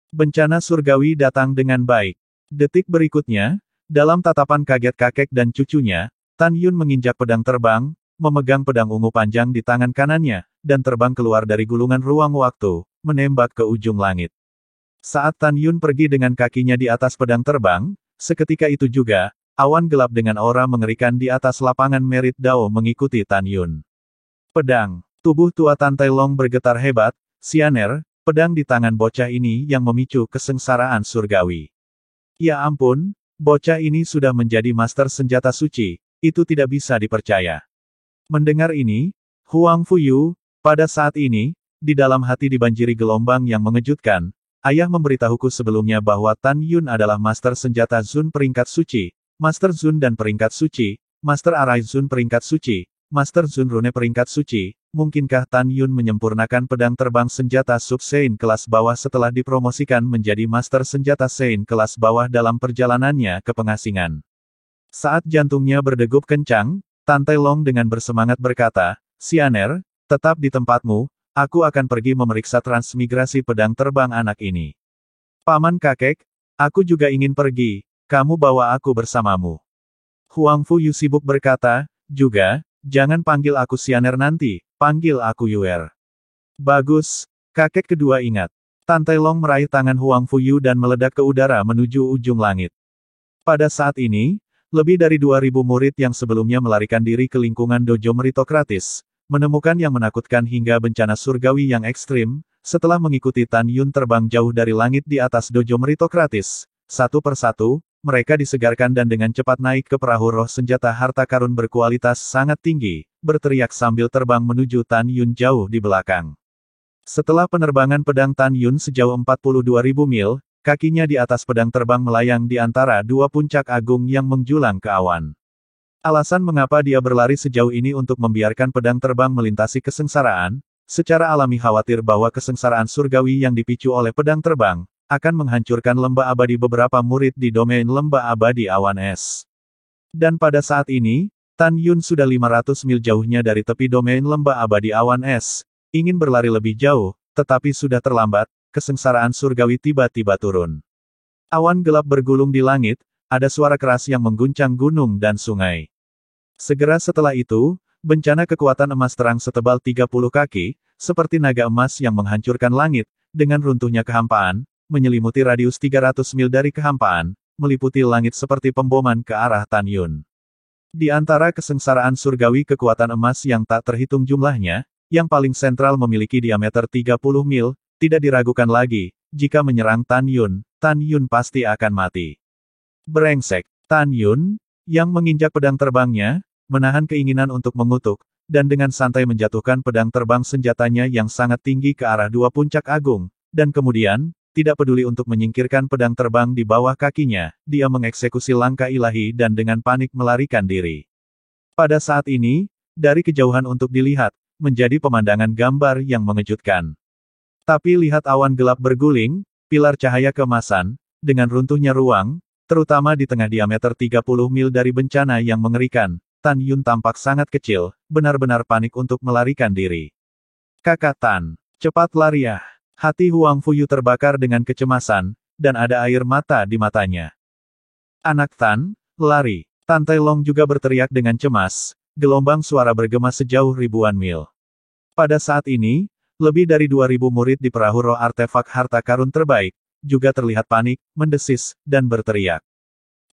Bencana surgawi datang dengan baik. Detik berikutnya, dalam tatapan kaget kakek dan cucunya, Tan Yun menginjak pedang terbang, memegang pedang ungu panjang di tangan kanannya, dan terbang keluar dari gulungan ruang waktu, menembak ke ujung langit. Saat Tan Yun pergi dengan kakinya di atas pedang terbang, seketika itu juga, awan gelap dengan aura mengerikan di atas lapangan Merit Dao mengikuti Tan Yun. Pedang. Tubuh tua Tan Tai Long bergetar hebat, Sianer, pedang di tangan bocah ini yang memicu kesengsaraan surgawi. Ya ampun, bocah ini sudah menjadi master senjata suci, itu tidak bisa dipercaya. Mendengar ini, Huang Fuyu, pada saat ini, di dalam hati dibanjiri gelombang yang mengejutkan, ayah memberitahuku sebelumnya bahwa Tan Yun adalah master senjata Zun peringkat suci, master Zun dan peringkat suci, master Arai Zun peringkat suci, master Zun rune peringkat suci. Mungkinkah Tan Yun menyempurnakan pedang terbang senjata sub-Sein kelas bawah setelah dipromosikan menjadi master senjata Sein kelas bawah dalam perjalanannya ke pengasingan? Saat jantungnya berdegup kencang, Tan Tai Long dengan bersemangat berkata, Sianer, tetap di tempatmu, aku akan pergi memeriksa transmigrasi pedang terbang anak ini. Paman Kakek, aku juga ingin pergi, kamu bawa aku bersamamu. Huang Fuyu sibuk berkata, juga, jangan panggil aku Sianer nanti, panggil aku Yuer. Bagus, kakek kedua ingat. Tan Tai Long meraih tangan Huang Fuyu dan meledak ke udara menuju ujung langit. Pada saat ini, lebih dari 2.000 murid yang sebelumnya melarikan diri ke lingkungan dojo meritokratis, menemukan yang menakutkan hingga bencana surgawi yang ekstrim, setelah mengikuti Tan Yun terbang jauh dari langit di atas dojo meritokratis. Satu persatu, mereka disegarkan dan dengan cepat naik ke perahu roh senjata harta karun berkualitas sangat tinggi, berteriak sambil terbang menuju Tan Yun jauh di belakang. Setelah penerbangan pedang Tan Yun sejauh 42.000 mil, kakinya di atas pedang terbang melayang di antara dua puncak agung yang menjulang ke awan. Alasan mengapa dia berlari sejauh ini untuk membiarkan pedang terbang melintasi kesengsaraan, secara alami khawatir bahwa kesengsaraan surgawi yang dipicu oleh pedang terbang, akan menghancurkan lembah abadi beberapa murid di domain lembah abadi awan es. Dan pada saat ini, Tan Yun sudah 500 mil jauhnya dari tepi domain lembah abadi awan es, ingin berlari lebih jauh, tetapi sudah terlambat, kesengsaraan surgawi tiba-tiba turun. Awan gelap bergulung di langit, ada suara keras yang mengguncang gunung dan sungai. Segera setelah itu, bencana kekuatan emas terang setebal 30 kaki, seperti naga emas yang menghancurkan langit, dengan runtuhnya kehampaan, menyelimuti radius 300 mil dari kehampaan, meliputi langit seperti pemboman ke arah Tan Yun. Di antara kesengsaraan surgawi kekuatan emas yang tak terhitung jumlahnya, yang paling sentral memiliki diameter 30 mil, tidak diragukan lagi, jika menyerang Tan Yun pasti akan mati. Brengsek. Tan Yun, yang menginjak pedang terbangnya, menahan keinginan untuk mengutuk, dan dengan santai menjatuhkan pedang terbang senjatanya yang sangat tinggi ke arah dua puncak agung, dan kemudian, tidak peduli untuk menyingkirkan pedang terbang di bawah kakinya, dia mengeksekusi langkah ilahi dan dengan panik melarikan diri. Pada saat ini, dari kejauhan untuk dilihat, menjadi pemandangan gambar yang mengejutkan. Tapi lihat awan gelap berguling, pilar cahaya keemasan, dengan runtuhnya ruang, terutama di tengah diameter 30 mil dari bencana yang mengerikan, Tan Yun tampak sangat kecil, benar-benar panik untuk melarikan diri. Kakak Tan, cepat lariah. Hati Huang Fuyu terbakar dengan kecemasan, dan ada air mata di matanya. Anak Tan, lari. Tan Tai Long juga berteriak dengan cemas, gelombang suara bergema sejauh ribuan mil. Pada saat ini, lebih dari 2.000 murid di perahu roh artefak harta karun terbaik, juga terlihat panik, mendesis, dan berteriak.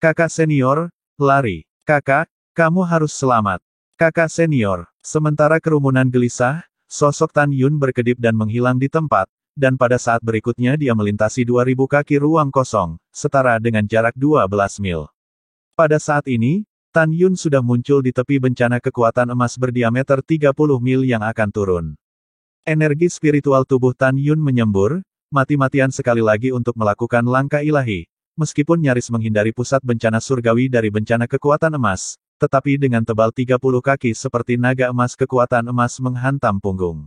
Kakak senior, lari. Kakak, kamu harus selamat. Kakak senior. Sementara kerumunan gelisah, sosok Tan Yun berkedip dan menghilang di tempat, dan pada saat berikutnya dia melintasi 2.000 kaki ruang kosong, setara dengan jarak 12 mil. Pada saat ini, Tan Yun sudah muncul di tepi bencana kekuatan emas berdiameter 30 mil yang akan turun. Energi spiritual tubuh Tan Yun menyembur, mati-matian sekali lagi untuk melakukan langkah ilahi, meskipun nyaris menghindari pusat bencana surgawi dari bencana kekuatan emas, tetapi dengan tebal 30 kaki seperti naga emas kekuatan emas menghantam punggung.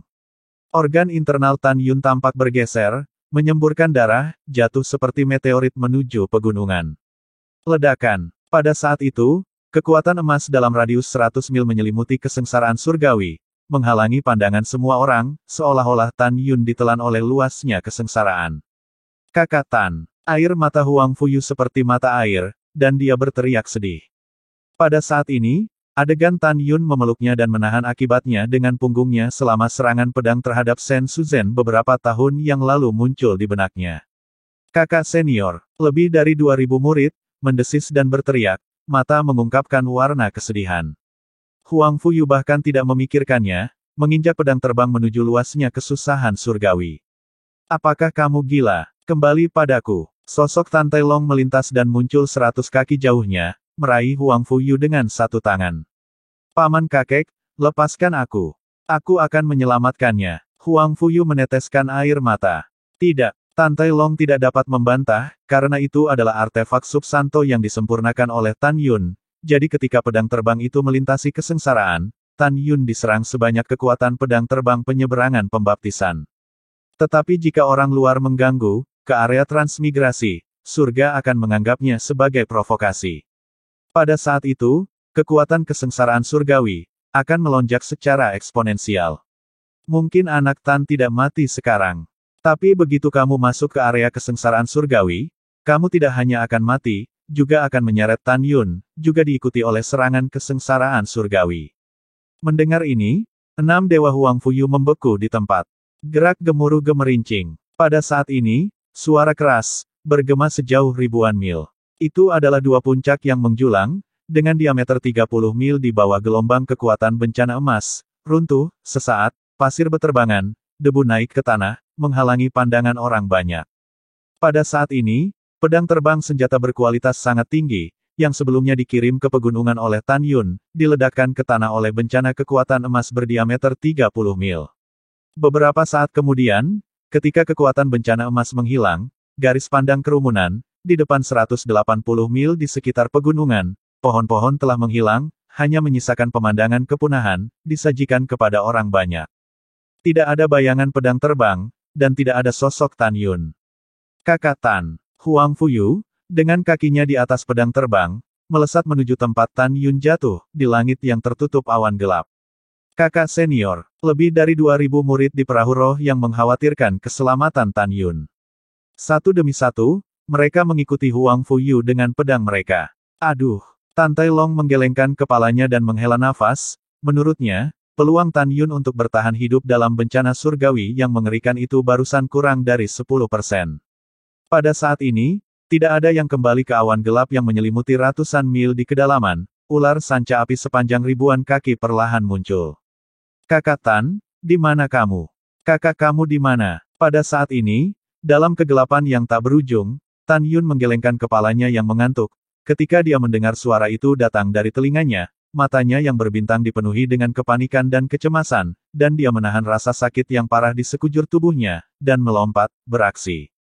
Organ internal Tan Yun tampak bergeser, menyemburkan darah, jatuh seperti meteorit menuju pegunungan. Ledakan. Pada saat itu, kekuatan emas dalam radius 100 mil menyelimuti kesengsaraan surgawi, menghalangi pandangan semua orang, seolah-olah Tan Yun ditelan oleh luasnya kesengsaraan. Kakak Tan, air mata Huang Fuyu seperti mata air, dan dia berteriak sedih. Pada saat ini, adegan Tan Yun memeluknya dan menahan akibatnya dengan punggungnya selama serangan pedang terhadap Shen Suzhen beberapa tahun yang lalu muncul di benaknya. Kakak senior, lebih dari 2.000 murid, mendesis dan berteriak, mata mengungkapkan warna kesedihan. Huang Fuyu bahkan tidak memikirkannya, menginjak pedang terbang menuju luasnya kesusahan surgawi. Apakah kamu gila? Kembali padaku. Sosok Tan Tai Long melintas dan muncul 100 kaki jauhnya, meraih Huang Fuyu dengan satu tangan. Paman kakek, lepaskan aku. Aku akan menyelamatkannya. Huang Fuyu meneteskan air mata. Tidak. Tan Tai Long tidak dapat membantah, karena itu adalah artefak subsanto yang disempurnakan oleh Tan Yun. Jadi ketika pedang terbang itu melintasi kesengsaraan, Tan Yun diserang sebanyak kekuatan pedang terbang penyeberangan pembaptisan. Tetapi jika orang luar mengganggu, ke area transmigrasi, surga akan menganggapnya sebagai provokasi. Pada saat itu, kekuatan kesengsaraan surgawi, akan melonjak secara eksponensial. Mungkin anak Tan tidak mati sekarang. Tapi begitu kamu masuk ke area kesengsaraan surgawi, kamu tidak hanya akan mati, juga akan menyeret Tan Yun, juga diikuti oleh serangan kesengsaraan surgawi. Mendengar ini, 6 dewa Huang Fuyu membeku di tempat. Gerak gemuruh gemerincing. Pada saat ini, suara keras, bergema sejauh ribuan mil. Itu adalah dua puncak yang menjulang, dengan diameter 30 mil di bawah gelombang kekuatan bencana emas, runtuh, sesaat, pasir beterbangan, debu naik ke tanah, menghalangi pandangan orang banyak. Pada saat ini, pedang terbang senjata berkualitas sangat tinggi, yang sebelumnya dikirim ke pegunungan oleh Tan Yun, diledakkan ke tanah oleh bencana kekuatan emas berdiameter 30 mil. Beberapa saat kemudian, ketika kekuatan bencana emas menghilang, garis pandang kerumunan, di depan 180 mil di sekitar pegunungan, pohon-pohon telah menghilang, hanya menyisakan pemandangan kepunahan, disajikan kepada orang banyak. Tidak ada bayangan pedang terbang, dan tidak ada sosok Tan Yun. Kakak Tan, Huang Fuyu, dengan kakinya di atas pedang terbang, melesat menuju tempat Tan Yun jatuh, di langit yang tertutup awan gelap. Kakak senior, lebih dari 2.000 murid di perahu roh yang mengkhawatirkan keselamatan Tan Yun. Satu demi satu, Mereka mengikuti Huang Fuyu dengan pedang mereka. Aduh! Tan Tai Long menggelengkan kepalanya dan menghela nafas. Menurutnya, peluang Tan Yun untuk bertahan hidup dalam bencana surgawi yang mengerikan itu barusan kurang dari 10%. Pada saat ini, tidak ada yang kembali ke awan gelap yang menyelimuti ratusan mil di kedalaman. Ular sanca api sepanjang ribuan kaki perlahan muncul. Kakak Tan, di mana kamu? Kakak kamu di mana? Pada saat ini, dalam kegelapan yang tak berujung, Tan Yun menggelengkan kepalanya yang mengantuk. Ketika dia mendengar suara itu datang dari telinganya, matanya yang berbintang dipenuhi dengan kepanikan dan kecemasan, dan dia menahan rasa sakit yang parah di sekujur tubuhnya, dan melompat, beraksi.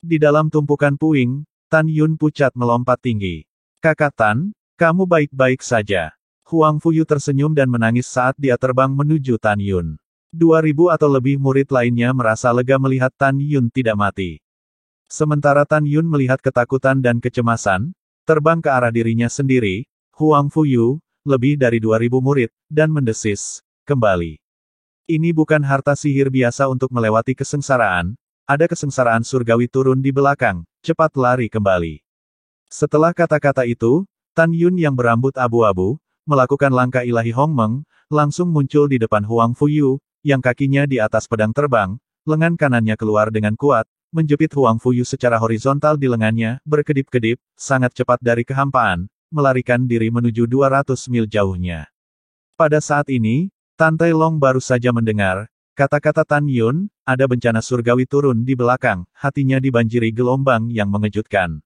Di dalam tumpukan puing, Tan Yun pucat melompat tinggi. Kakak Tan, kamu baik-baik saja. Huang Fuyu tersenyum dan menangis saat dia terbang menuju Tan Yun. 2000 atau lebih murid lainnya merasa lega melihat Tan Yun tidak mati. Sementara Tan Yun melihat ketakutan dan kecemasan, terbang ke arah dirinya sendiri, Huang Fuyu, lebih dari 2000 murid, dan mendesis, kembali. Ini bukan harta sihir biasa untuk melewati kesengsaraan, ada kesengsaraan surgawi turun di belakang, cepat lari kembali. Setelah kata-kata itu, Tan Yun yang berambut abu-abu, melakukan langkah ilahi Hong Meng, langsung muncul di depan Huang Fuyu, yang kakinya di atas pedang terbang, lengan kanannya keluar dengan kuat, menjepit Huang Fuyu secara horizontal di lengannya, berkedip-kedip, sangat cepat dari kehampaan, melarikan diri menuju 200 mil jauhnya. Pada saat ini, Tan Tai Long baru saja mendengar kata-kata Tan Yun, ada bencana surgawi turun di belakang, hatinya dibanjiri gelombang yang mengejutkan.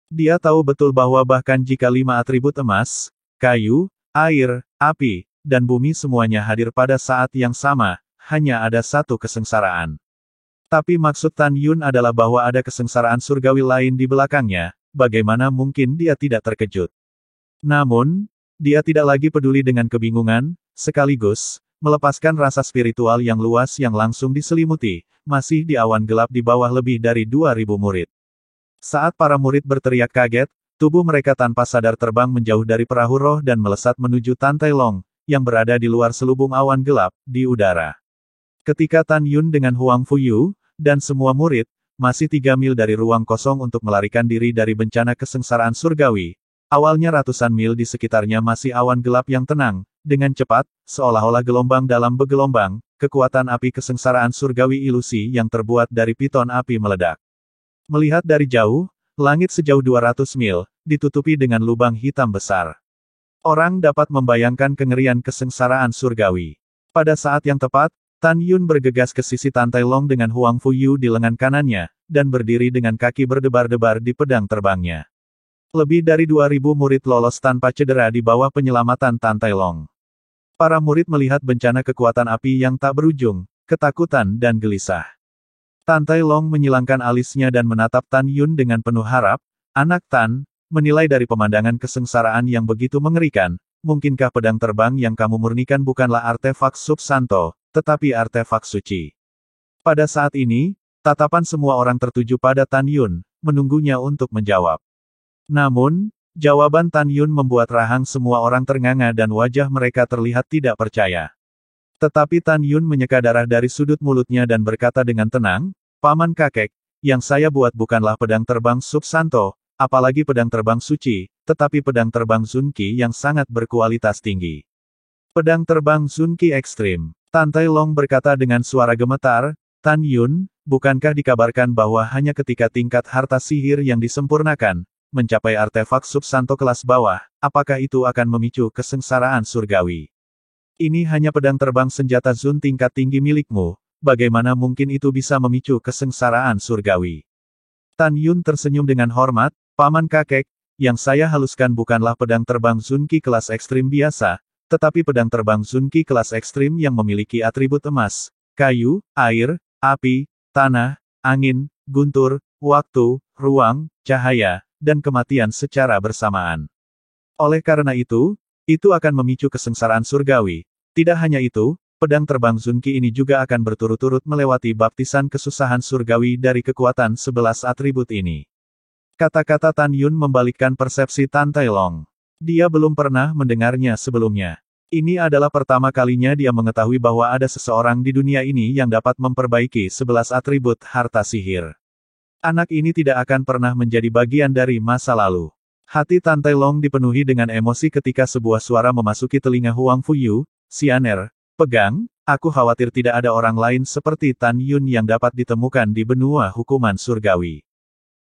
Dia tahu betul bahwa bahkan jika 5 atribut emas, kayu, air, api, dan bumi semuanya hadir pada saat yang sama, hanya ada satu kesengsaraan. Tapi maksud Tan Yun adalah bahwa ada kesengsaraan surgawi lain di belakangnya, bagaimana mungkin dia tidak terkejut. Namun, dia tidak lagi peduli dengan kebingungan, sekaligus, melepaskan rasa spiritual yang luas yang langsung diselimuti, masih di awan gelap di bawah lebih dari 2000 murid. Saat para murid berteriak kaget, tubuh mereka tanpa sadar terbang menjauh dari perahu roh dan melesat menuju Tan Tai Long, yang berada di luar selubung awan gelap, di udara. Ketika Tan Yun dengan Huang Fuyu, dan semua murid, masih 3 mil dari ruang kosong untuk melarikan diri dari bencana kesengsaraan surgawi. Awalnya ratusan mil di sekitarnya masih awan gelap yang tenang, dengan cepat, seolah-olah gelombang dalam bergelombang, kekuatan api kesengsaraan surgawi ilusi yang terbuat dari piton api meledak. Melihat dari jauh, langit sejauh 200 mil, ditutupi dengan lubang hitam besar. Orang dapat membayangkan kengerian kesengsaraan surgawi. Pada saat yang tepat, Tan Yun bergegas ke sisi Tan Tai Long dengan Huang Fuyu di lengan kanannya, dan berdiri dengan kaki berdebar-debar di pedang terbangnya. Lebih dari 2000 murid lolos tanpa cedera di bawah penyelamatan Tan Tai Long. Para murid melihat bencana kekuatan api yang tak berujung, ketakutan dan gelisah. Tan Tai Long menyilangkan alisnya dan menatap Tan Yun dengan penuh harap, "Anak Tan, menilai dari pemandangan kesengsaraan yang begitu mengerikan, mungkinkah pedang terbang yang kamu murnikan bukanlah artefak Subsanto, tetapi artefak suci?" Pada saat ini, tatapan semua orang tertuju pada Tan Yun, menunggunya untuk menjawab. Namun, jawaban Tan Yun membuat rahang semua orang ternganga dan wajah mereka terlihat tidak percaya. Tetapi Tan Yun menyeka darah dari sudut mulutnya dan berkata dengan tenang, "Paman kakek, yang saya buat bukanlah pedang terbang Subsanto, apalagi pedang terbang suci, tetapi pedang terbang Zun Qi yang sangat berkualitas tinggi. Pedang terbang Zun Qi ekstrim." Tan Tai Long berkata dengan suara gemetar, "Tan Yun, bukankah dikabarkan bahwa hanya ketika tingkat harta sihir yang disempurnakan, mencapai artefak Subsanto kelas bawah, apakah itu akan memicu kesengsaraan surgawi? Ini hanya pedang terbang senjata Zun tingkat tinggi milikmu, bagaimana mungkin itu bisa memicu kesengsaraan surgawi?" Tan Yun tersenyum dengan hormat, "Paman kakek, yang saya haluskan bukanlah pedang terbang Zun Qi kelas ekstrim biasa, tetapi pedang terbang Zun Qi kelas ekstrim yang memiliki atribut emas, kayu, air, api, tanah, angin, guntur, waktu, ruang, cahaya, dan kematian secara bersamaan. Oleh karena itu akan memicu kesengsaraan surgawi. Tidak hanya itu, pedang terbang Zun Qi ini juga akan berturut-turut melewati baptisan kesusahan surgawi dari kekuatan 11 atribut ini." Kata-kata Tan Yun membalikkan persepsi Tan Tai Long. Dia belum pernah mendengarnya sebelumnya. Ini adalah pertama kalinya dia mengetahui bahwa ada seseorang di dunia ini yang dapat memperbaiki 11 atribut harta sihir. Anak ini tidak akan pernah menjadi bagian dari masa lalu. Hati Tan Tai Long dipenuhi dengan emosi ketika sebuah suara memasuki telinga Huang Fuyu, Xianer, pegang, aku khawatir tidak ada orang lain seperti Tan Yun yang dapat ditemukan di benua hukuman surgawi.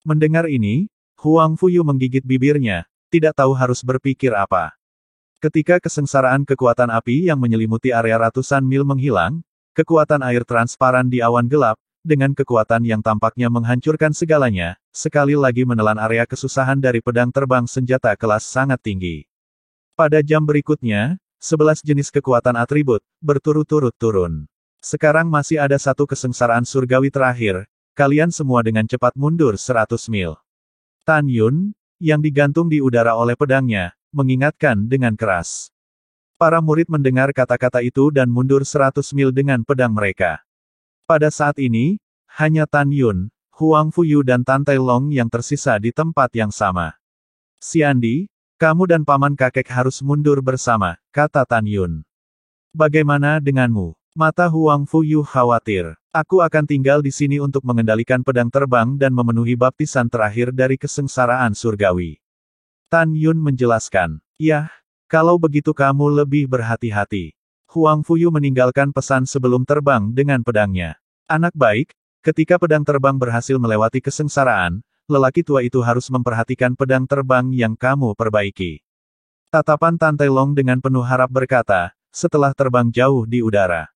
Mendengar ini, Huang Fuyu menggigit bibirnya, tidak tahu harus berpikir apa. Ketika kesengsaraan kekuatan api yang menyelimuti area ratusan mil menghilang, kekuatan air transparan di awan gelap, dengan kekuatan yang tampaknya menghancurkan segalanya, sekali lagi menelan area kesusahan dari pedang terbang senjata kelas sangat tinggi. Pada jam berikutnya, 11 jenis kekuatan atribut, berturut-turut turun. Sekarang masih ada satu kesengsaraan surgawi terakhir, kalian semua dengan cepat mundur 100 mil. Tan Yun, yang digantung di udara oleh pedangnya, mengingatkan dengan keras. Para murid mendengar kata-kata itu dan mundur 100 mil dengan pedang mereka. Pada saat ini, hanya Tan Yun, Huang Fuyu dan Tan Tai Long yang tersisa di tempat yang sama. Xiandi, kamu dan paman kakek harus mundur bersama, kata Tan Yun. Bagaimana denganmu? Mata Huang Fuyu khawatir. Aku akan tinggal di sini untuk mengendalikan pedang terbang dan memenuhi baptisan terakhir dari kesengsaraan surgawi. Tan Yun menjelaskan. Yah, kalau begitu kamu lebih berhati-hati. Huang Fuyu meninggalkan pesan sebelum terbang dengan pedangnya. Anak baik, ketika pedang terbang berhasil melewati kesengsaraan, lelaki tua itu harus memperhatikan pedang terbang yang kamu perbaiki. Tatapan Tan Tai Long dengan penuh harap berkata, setelah terbang jauh di udara.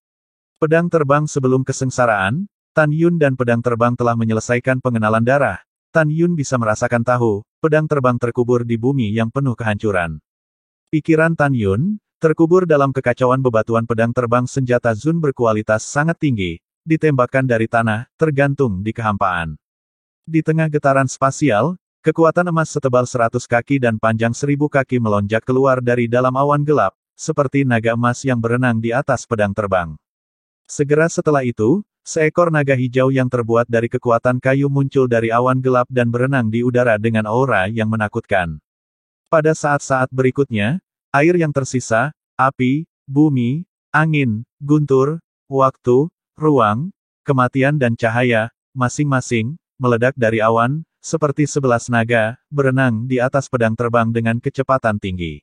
Pedang terbang sebelum kesengsaraan, Tan Yun dan pedang terbang telah menyelesaikan pengenalan darah. Tan Yun bisa merasakan tahu, pedang terbang terkubur di bumi yang penuh kehancuran. Pikiran Tan Yun, terkubur dalam kekacauan bebatuan pedang terbang senjata Zun berkualitas sangat tinggi, ditembakkan dari tanah, tergantung di kehampaan. Di tengah getaran spasial, kekuatan emas setebal 100 kaki dan panjang 1000 kaki melonjak keluar dari dalam awan gelap, seperti naga emas yang berenang di atas pedang terbang. Segera setelah itu, seekor naga hijau yang terbuat dari kekuatan kayu muncul dari awan gelap dan berenang di udara dengan aura yang menakutkan. Pada saat-saat berikutnya, air yang tersisa, api, bumi, angin, guntur, waktu, ruang, kematian dan cahaya, masing-masing, meledak dari awan, seperti 11 naga, berenang di atas pedang terbang dengan kecepatan tinggi.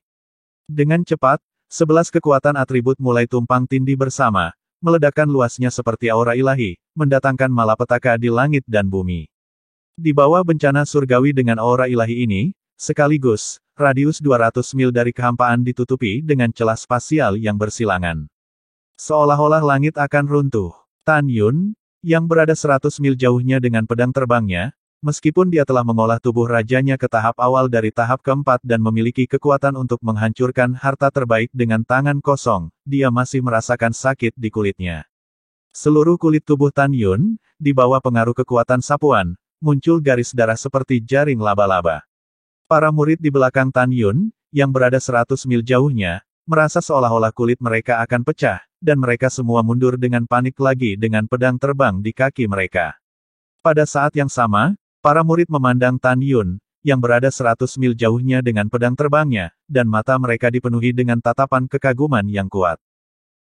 Dengan cepat, 11 kekuatan atribut mulai tumpang tindih bersama, meledakkan luasnya seperti aura ilahi, mendatangkan malapetaka di langit dan bumi. Di bawah bencana surgawi dengan aura ilahi ini, sekaligus, radius 200 mil dari kehampaan ditutupi dengan celah spasial yang bersilangan. Seolah-olah langit akan runtuh. Tan Yun, yang berada 100 mil jauhnya dengan pedang terbangnya, meskipun dia telah mengolah tubuh rajanya ke tahap awal dari tahap keempat dan memiliki kekuatan untuk menghancurkan harta terbaik dengan tangan kosong, dia masih merasakan sakit di kulitnya. Seluruh kulit tubuh Tan Yun, di bawah pengaruh kekuatan sapuan, muncul garis darah seperti jaring laba-laba. Para murid di belakang Tan Yun, yang berada 100 mil jauhnya, merasa seolah-olah kulit mereka akan pecah, dan mereka semua mundur dengan panik lagi dengan pedang terbang di kaki mereka. Pada saat yang sama, para murid memandang Tan Yun, yang berada 100 mil jauhnya dengan pedang terbangnya, dan mata mereka dipenuhi dengan tatapan kekaguman yang kuat.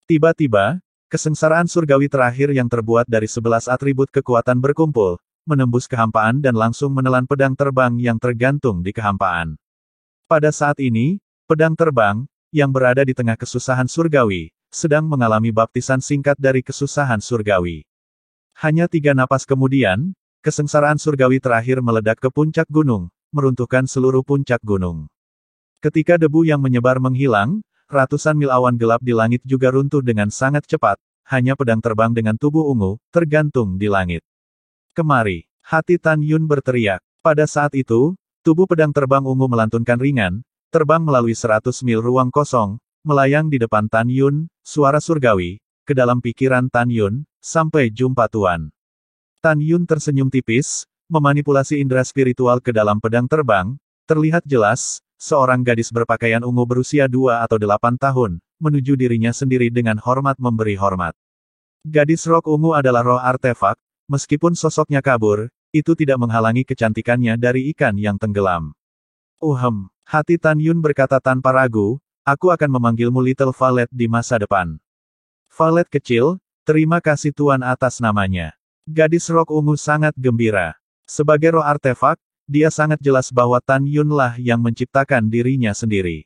Tiba-tiba, kesengsaraan surgawi terakhir yang terbuat dari 11 atribut kekuatan berkumpul, menembus kehampaan dan langsung menelan pedang terbang yang tergantung di kehampaan. Pada saat ini, pedang terbang, yang berada di tengah kesusahan surgawi, sedang mengalami baptisan singkat dari kesusahan surgawi. Hanya 3 napas kemudian, kesengsaraan surgawi terakhir meledak ke puncak gunung, meruntuhkan seluruh puncak gunung. Ketika debu yang menyebar menghilang, ratusan mil awan gelap di langit juga runtuh dengan sangat cepat, hanya pedang terbang dengan tubuh ungu, tergantung di langit. Kemari, hati Tan Yun berteriak. Pada saat itu, tubuh pedang terbang ungu melantunkan ringan, terbang melalui 100 mil ruang kosong, melayang di depan Tan Yun, suara surgawi, ke dalam pikiran Tan Yun, sampai jumpa Tuan. Tan Yun tersenyum tipis, memanipulasi indera spiritual ke dalam pedang terbang, terlihat jelas, seorang gadis berpakaian ungu berusia 2 atau 8 tahun, menuju dirinya sendiri dengan hormat memberi hormat. Gadis rok ungu adalah roh artefak, meskipun sosoknya kabur, itu tidak menghalangi kecantikannya dari ikan yang tenggelam. Hati Tan Yun berkata tanpa ragu, aku akan memanggilmu Little Valet di masa depan. Valet kecil, terima kasih Tuan atas namanya. Gadis rok ungu sangat gembira. Sebagai roh artefak, dia sangat jelas bahwa Tan Yun lah yang menciptakan dirinya sendiri.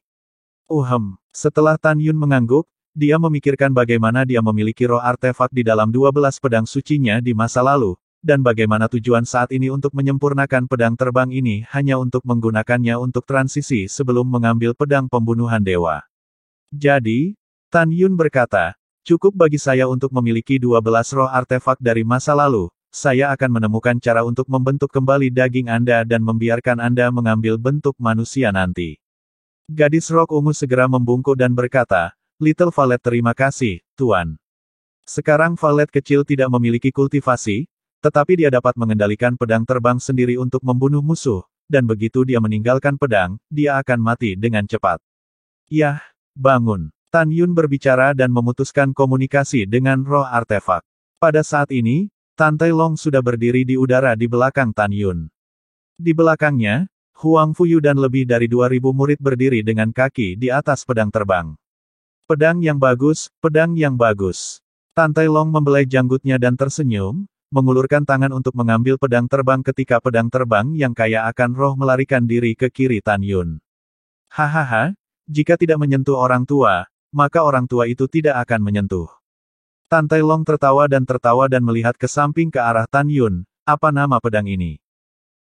Setelah Tan Yun mengangguk, dia memikirkan bagaimana dia memiliki roh artefak di dalam 12 pedang sucinya di masa lalu, dan bagaimana tujuan saat ini untuk menyempurnakan pedang terbang ini hanya untuk menggunakannya untuk transisi sebelum mengambil pedang pembunuhan dewa. Jadi, Tan Yun berkata, cukup bagi saya untuk memiliki 12 roh artefak dari masa lalu, saya akan menemukan cara untuk membentuk kembali daging Anda dan membiarkan Anda mengambil bentuk manusia nanti. Gadis rok ungu segera membungkuk dan berkata, Little Valet terima kasih, Tuan. Sekarang Valet kecil tidak memiliki kultivasi, tetapi dia dapat mengendalikan pedang terbang sendiri untuk membunuh musuh, dan begitu dia meninggalkan pedang, dia akan mati dengan cepat. Yah, bangun. Tan Yun berbicara dan memutuskan komunikasi dengan roh artefak. Pada saat ini, Tan Tai Long sudah berdiri di udara di belakang Tan Yun. Di belakangnya, Huang Fuyu dan lebih dari 2000 murid berdiri dengan kaki di atas pedang terbang. Pedang yang bagus, pedang yang bagus. Tan Tai Long membelai janggutnya dan tersenyum, mengulurkan tangan untuk mengambil pedang terbang ketika pedang terbang yang kaya akan roh melarikan diri ke kiri Tan Yun. Hahaha, jika tidak menyentuh orang tua, maka orang tua itu tidak akan menyentuh. Tan Tai Long tertawa dan melihat ke samping ke arah Tan Yun, apa nama pedang ini?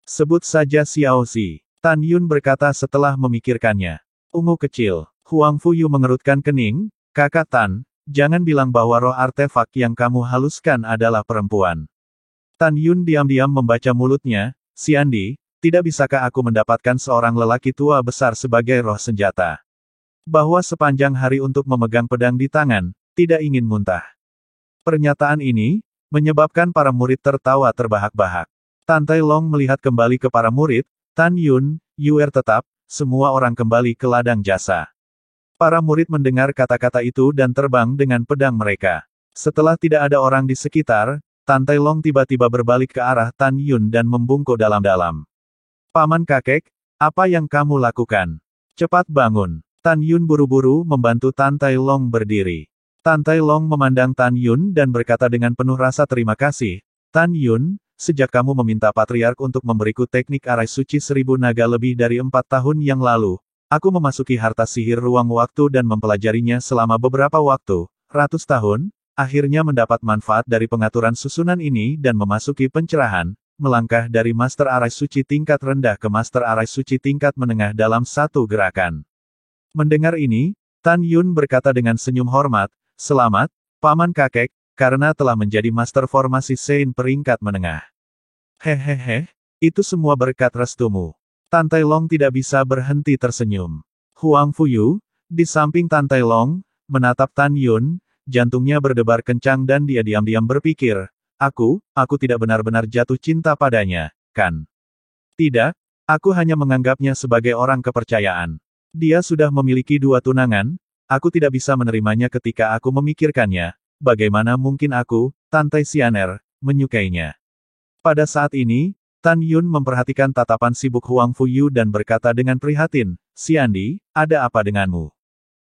Sebut saja Xiao Xi. Tan Yun berkata setelah memikirkannya. Ungu kecil. Huang Fuyu mengerutkan kening, kakak Tan, jangan bilang bahwa roh artefak yang kamu haluskan adalah perempuan. Tan Yun diam-diam membaca mulutnya, Xiandi, tidak bisakah aku mendapatkan seorang lelaki tua besar sebagai roh senjata? Bahwa sepanjang hari untuk memegang pedang di tangan, tidak ingin muntah. Pernyataan ini, menyebabkan para murid tertawa terbahak-bahak. Tan Tai Long melihat kembali ke para murid, Tan Yun, Yuer tetap, semua orang kembali ke ladang jasa. Para murid mendengar kata-kata itu dan terbang dengan pedang mereka. Setelah tidak ada orang di sekitar, Tan Tai Long tiba-tiba berbalik ke arah Tan Yun dan membungkuk dalam-dalam. Paman kakek, apa yang kamu lakukan? Cepat bangun. Tan Yun buru-buru membantu Tan Tai Long berdiri. Tan Tai Long memandang Tan Yun dan berkata dengan penuh rasa terima kasih, Tan Yun, sejak kamu meminta Patriark untuk memberiku teknik arai suci 1000 naga lebih dari 4 tahun yang lalu, aku memasuki harta sihir ruang waktu dan mempelajarinya selama beberapa waktu, ratus tahun, akhirnya mendapat manfaat dari pengaturan susunan ini dan memasuki pencerahan, melangkah dari Master Arai Suci tingkat rendah ke Master Arai Suci tingkat menengah dalam satu gerakan. Mendengar ini, Tan Yun berkata dengan senyum hormat, selamat, Paman Kakek, karena telah menjadi Master Formasi Sein peringkat menengah. Hehehe, itu semua berkat restumu. Tan Tai Long tidak bisa berhenti tersenyum. Huang Fuyu, di samping Tan Tai Long, menatap Tan Yun, jantungnya berdebar kencang dan dia diam-diam berpikir, aku tidak benar-benar jatuh cinta padanya, kan? Tidak, aku hanya menganggapnya sebagai orang kepercayaan. Dia sudah memiliki 2 tunangan, aku tidak bisa menerimanya ketika aku memikirkannya, bagaimana mungkin aku, Tante Xianer, menyukainya. Pada saat ini, Tan Yun memperhatikan tatapan sibuk Huang Fuyu dan berkata dengan prihatin, Xiandi, ada apa denganmu?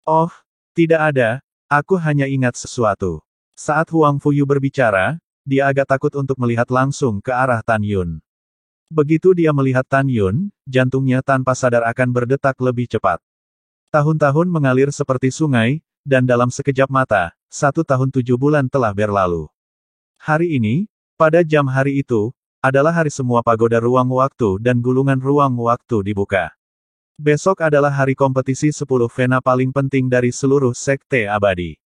Oh, tidak ada, aku hanya ingat sesuatu. Saat Huang Fuyu berbicara, dia agak takut untuk melihat langsung ke arah Tan Yun. Begitu dia melihat Tan Yun, jantungnya tanpa sadar akan berdetak lebih cepat. Tahun-tahun mengalir seperti sungai, dan dalam sekejap mata, 1 tahun 7 bulan telah berlalu. Hari ini, pada jam hari itu, adalah hari semua pagoda ruang waktu dan gulungan ruang waktu dibuka. Besok adalah hari kompetisi 10 Vena paling penting dari seluruh sekte abadi.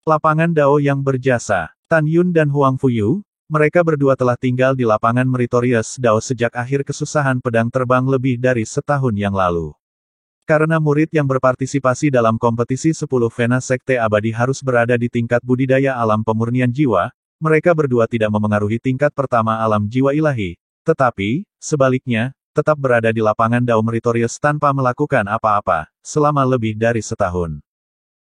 Lapangan Dao yang berjasa, Tan Yun dan Huang Fuyu, mereka berdua telah tinggal di lapangan Meritorious Dao sejak akhir kesusahan pedang terbang lebih dari setahun yang lalu. Karena murid yang berpartisipasi dalam kompetisi 10 Vena sekte abadi harus berada di tingkat budidaya alam pemurnian jiwa, mereka berdua tidak memengaruhi tingkat pertama alam jiwa ilahi, tetapi, sebaliknya, tetap berada di lapangan Dao Meritorious tanpa melakukan apa-apa, selama lebih dari setahun.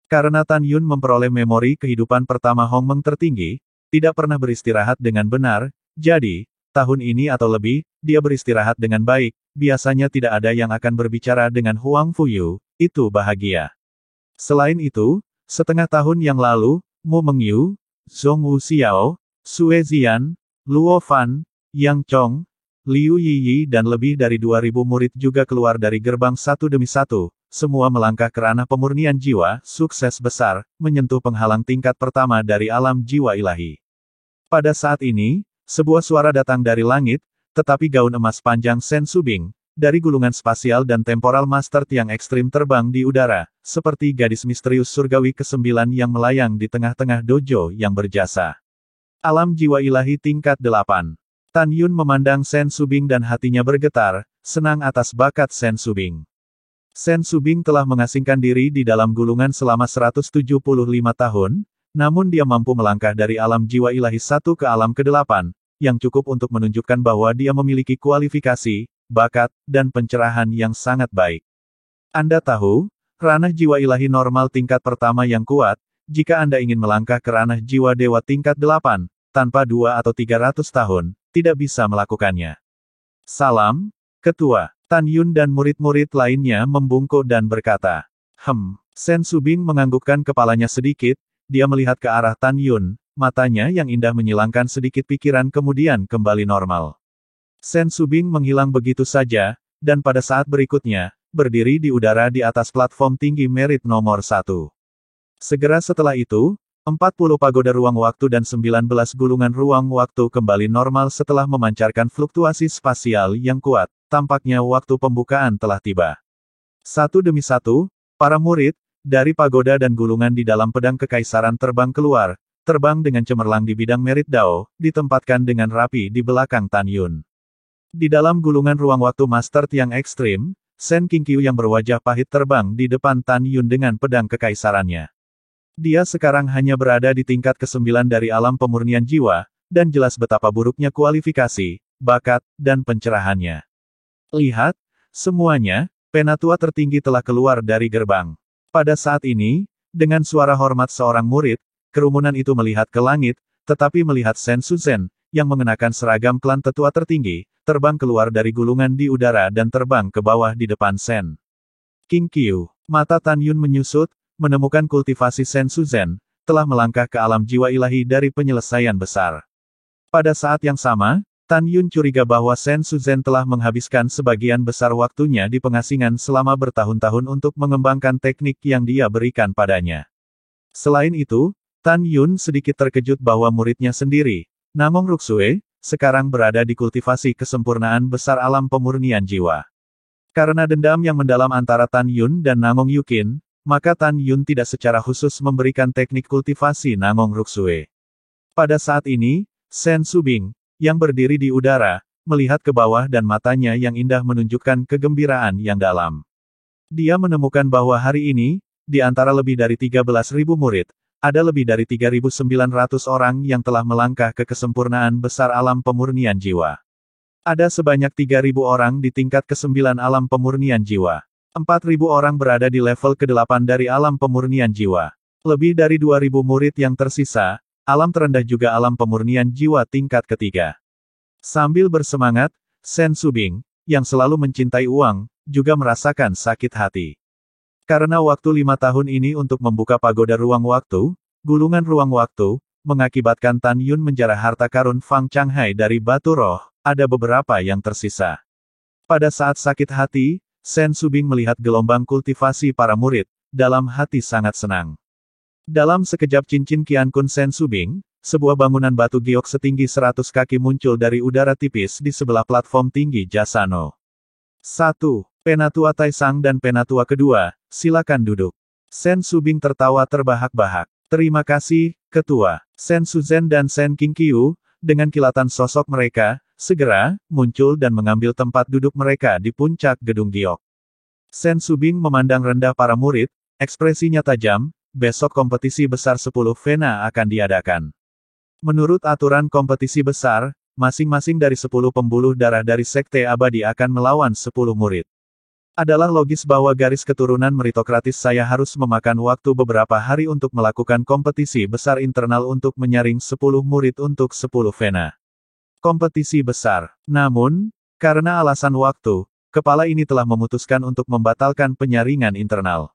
Karena Tan Yun memperoleh memori kehidupan pertama Hongmeng tertinggi, tidak pernah beristirahat dengan benar, jadi, tahun ini atau lebih, dia beristirahat dengan baik, biasanya tidak ada yang akan berbicara dengan Huang Fuyu, itu bahagia. Selain itu, setengah tahun yang lalu, Mu Mengyu, Zhong Wuxiao, Sue Zian, Luo Fan, Yang Chong, Liu Yiyi dan lebih dari 2.000 murid juga keluar dari gerbang satu demi satu, semua melangkah ke ranah pemurnian jiwa, sukses besar, menyentuh penghalang tingkat pertama dari alam jiwa ilahi. Pada saat ini, sebuah suara datang dari langit, tetapi gaun emas panjang Sen Subing, dari gulungan spasial dan temporal master yang ekstrim terbang di udara, seperti gadis misterius surgawi ke-9 yang melayang di tengah-tengah dojo yang berjasa. Alam jiwa ilahi tingkat 8. Tan Yun memandang Sen Subing dan hatinya bergetar, senang atas bakat Sen Subing. Sen Subing telah mengasingkan diri di dalam gulungan selama 175 tahun, namun dia mampu melangkah dari alam jiwa ilahi 1 ke alam ke-8, yang cukup untuk menunjukkan bahwa dia memiliki kualifikasi, bakat, dan pencerahan yang sangat baik. Anda tahu, ranah jiwa ilahi normal tingkat pertama yang kuat, jika Anda ingin melangkah ke ranah jiwa dewa tingkat 8, tanpa 2 atau 300 tahun, tidak bisa melakukannya. Salam, Ketua. Tan Yun dan murid-murid lainnya membungkuk dan berkata, Sen Subing menganggukkan kepalanya sedikit, dia melihat ke arah Tan Yun, matanya yang indah menyilangkan sedikit pikiran kemudian kembali normal. Sen Subing menghilang begitu saja, dan pada saat berikutnya, berdiri di udara di atas platform tinggi merit nomor 1. Segera setelah itu, 40 pagoda ruang waktu dan 19 gulungan ruang waktu kembali normal setelah memancarkan fluktuasi spasial yang kuat, tampaknya waktu pembukaan telah tiba. Satu demi satu, para murid, dari pagoda dan gulungan di dalam pedang kekaisaran terbang keluar, terbang dengan cemerlang di bidang merit Dao, ditempatkan dengan rapi di belakang Tan Yun. Di dalam gulungan ruang waktu Master yang ekstrim, Sen Qingqiu yang berwajah pahit terbang di depan Tan Yun dengan pedang kekaisarannya. Dia sekarang hanya berada di tingkat ke-9 dari alam pemurnian jiwa, dan jelas betapa buruknya kualifikasi, bakat, dan pencerahannya. Lihat, semuanya, penatua tertinggi telah keluar dari gerbang. Pada saat ini, dengan suara hormat seorang murid, kerumunan itu melihat ke langit, tetapi melihat Sen Suzhen, yang mengenakan seragam klan tetua tertinggi, terbang keluar dari gulungan di udara dan terbang ke bawah di depan Sen Qingqiu. Mata Tan Yun menyusut, menemukan kultivasi Sen Suzhen, telah melangkah ke alam jiwa ilahi dari penyelesaian besar. Pada saat yang sama, Tan Yun curiga bahwa Sen Suzhen telah menghabiskan sebagian besar waktunya di pengasingan selama bertahun-tahun untuk mengembangkan teknik yang dia berikan padanya. Selain itu, Tan Yun sedikit terkejut bahwa muridnya sendiri, Namong Ruksue, sekarang berada di kultivasi kesempurnaan besar alam pemurnian jiwa. Karena dendam yang mendalam antara Tan Yun dan Namong Yukin, maka Tan Yun tidak secara khusus memberikan teknik kultivasi Namong Ruksue. Pada saat ini, Sen Subing, yang berdiri di udara, melihat ke bawah dan matanya yang indah menunjukkan kegembiraan yang dalam. Dia menemukan bahwa hari ini, di antara lebih dari 13.000 murid, ada lebih dari 3.900 orang yang telah melangkah ke kesempurnaan besar alam pemurnian jiwa. Ada sebanyak 3.000 orang di tingkat ke-9 alam pemurnian jiwa. 4.000 orang berada di level ke-8 dari alam pemurnian jiwa. Lebih dari 2.000 murid yang tersisa, alam terendah juga alam pemurnian jiwa tingkat ketiga. Sambil bersemangat, Sen Subing, yang selalu mencintai uang, juga merasakan sakit hati. Karena waktu 5 tahun ini untuk membuka pagoda ruang waktu, gulungan ruang waktu, mengakibatkan Tan Yun menjarah harta karun Fang Changhai dari batu roh, ada beberapa yang tersisa. Pada saat sakit hati, Sen Subing melihat gelombang kultivasi para murid, dalam hati sangat senang. Dalam sekejap cincin Qian Kun Sen Subing, sebuah bangunan batu giok setinggi 100 kaki muncul dari udara tipis di sebelah platform tinggi Jasano. 1. Penatua Taisang dan Penatua kedua, silakan duduk. Sen Subing tertawa terbahak-bahak. Terima kasih, Ketua. Sen Suzhen dan Sen Qingqiu, dengan kilatan sosok mereka, segera muncul dan mengambil tempat duduk mereka di puncak gedung giok. Sen Subing memandang rendah para murid, ekspresinya tajam. Besok kompetisi besar 10 Vena akan diadakan. Menurut aturan kompetisi besar, masing-masing dari 10 pembuluh darah dari Sekte Abadi akan melawan 10 murid. Adalah logis bahwa garis keturunan meritokratis saya harus memakan waktu beberapa hari untuk melakukan kompetisi besar internal untuk menyaring 10 murid untuk 10 Vena. Kompetisi besar. Namun, karena alasan waktu, kepala ini telah memutuskan untuk membatalkan penyaringan internal.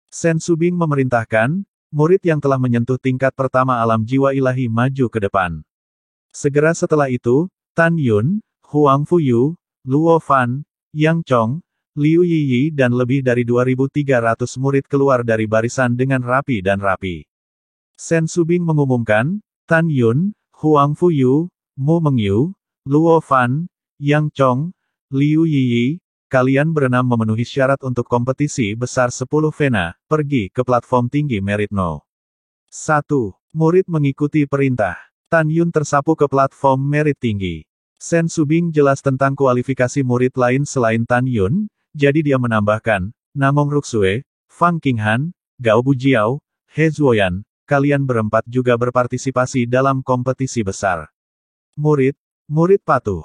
Sen Subing memerintahkan, murid yang telah menyentuh tingkat pertama alam jiwa ilahi maju ke depan. Segera setelah itu, Tan Yun, Huang Fuyu, Luo Fan, Yang Chong, Liu Yiyi dan lebih dari 2.300 murid keluar dari barisan dengan rapi dan rapi. Shen Subing mengumumkan, Tan Yun, Huang Fuyu, Mu Mengyu, Luo Fan, Yang Chong, Liu Yiyi, kalian berenam memenuhi syarat untuk kompetisi besar 10 Vena, pergi ke platform tinggi Merit No. 1. Murid mengikuti perintah. Tan Yun tersapu ke platform Merit tinggi. Shen Subing jelas tentang kualifikasi murid lain selain Tan Yun, jadi dia menambahkan, Namong Ruxue, Fang Qinghan, Gao Bujiao, He Zuoyan, kalian berempat juga berpartisipasi dalam kompetisi besar. Murid patuh.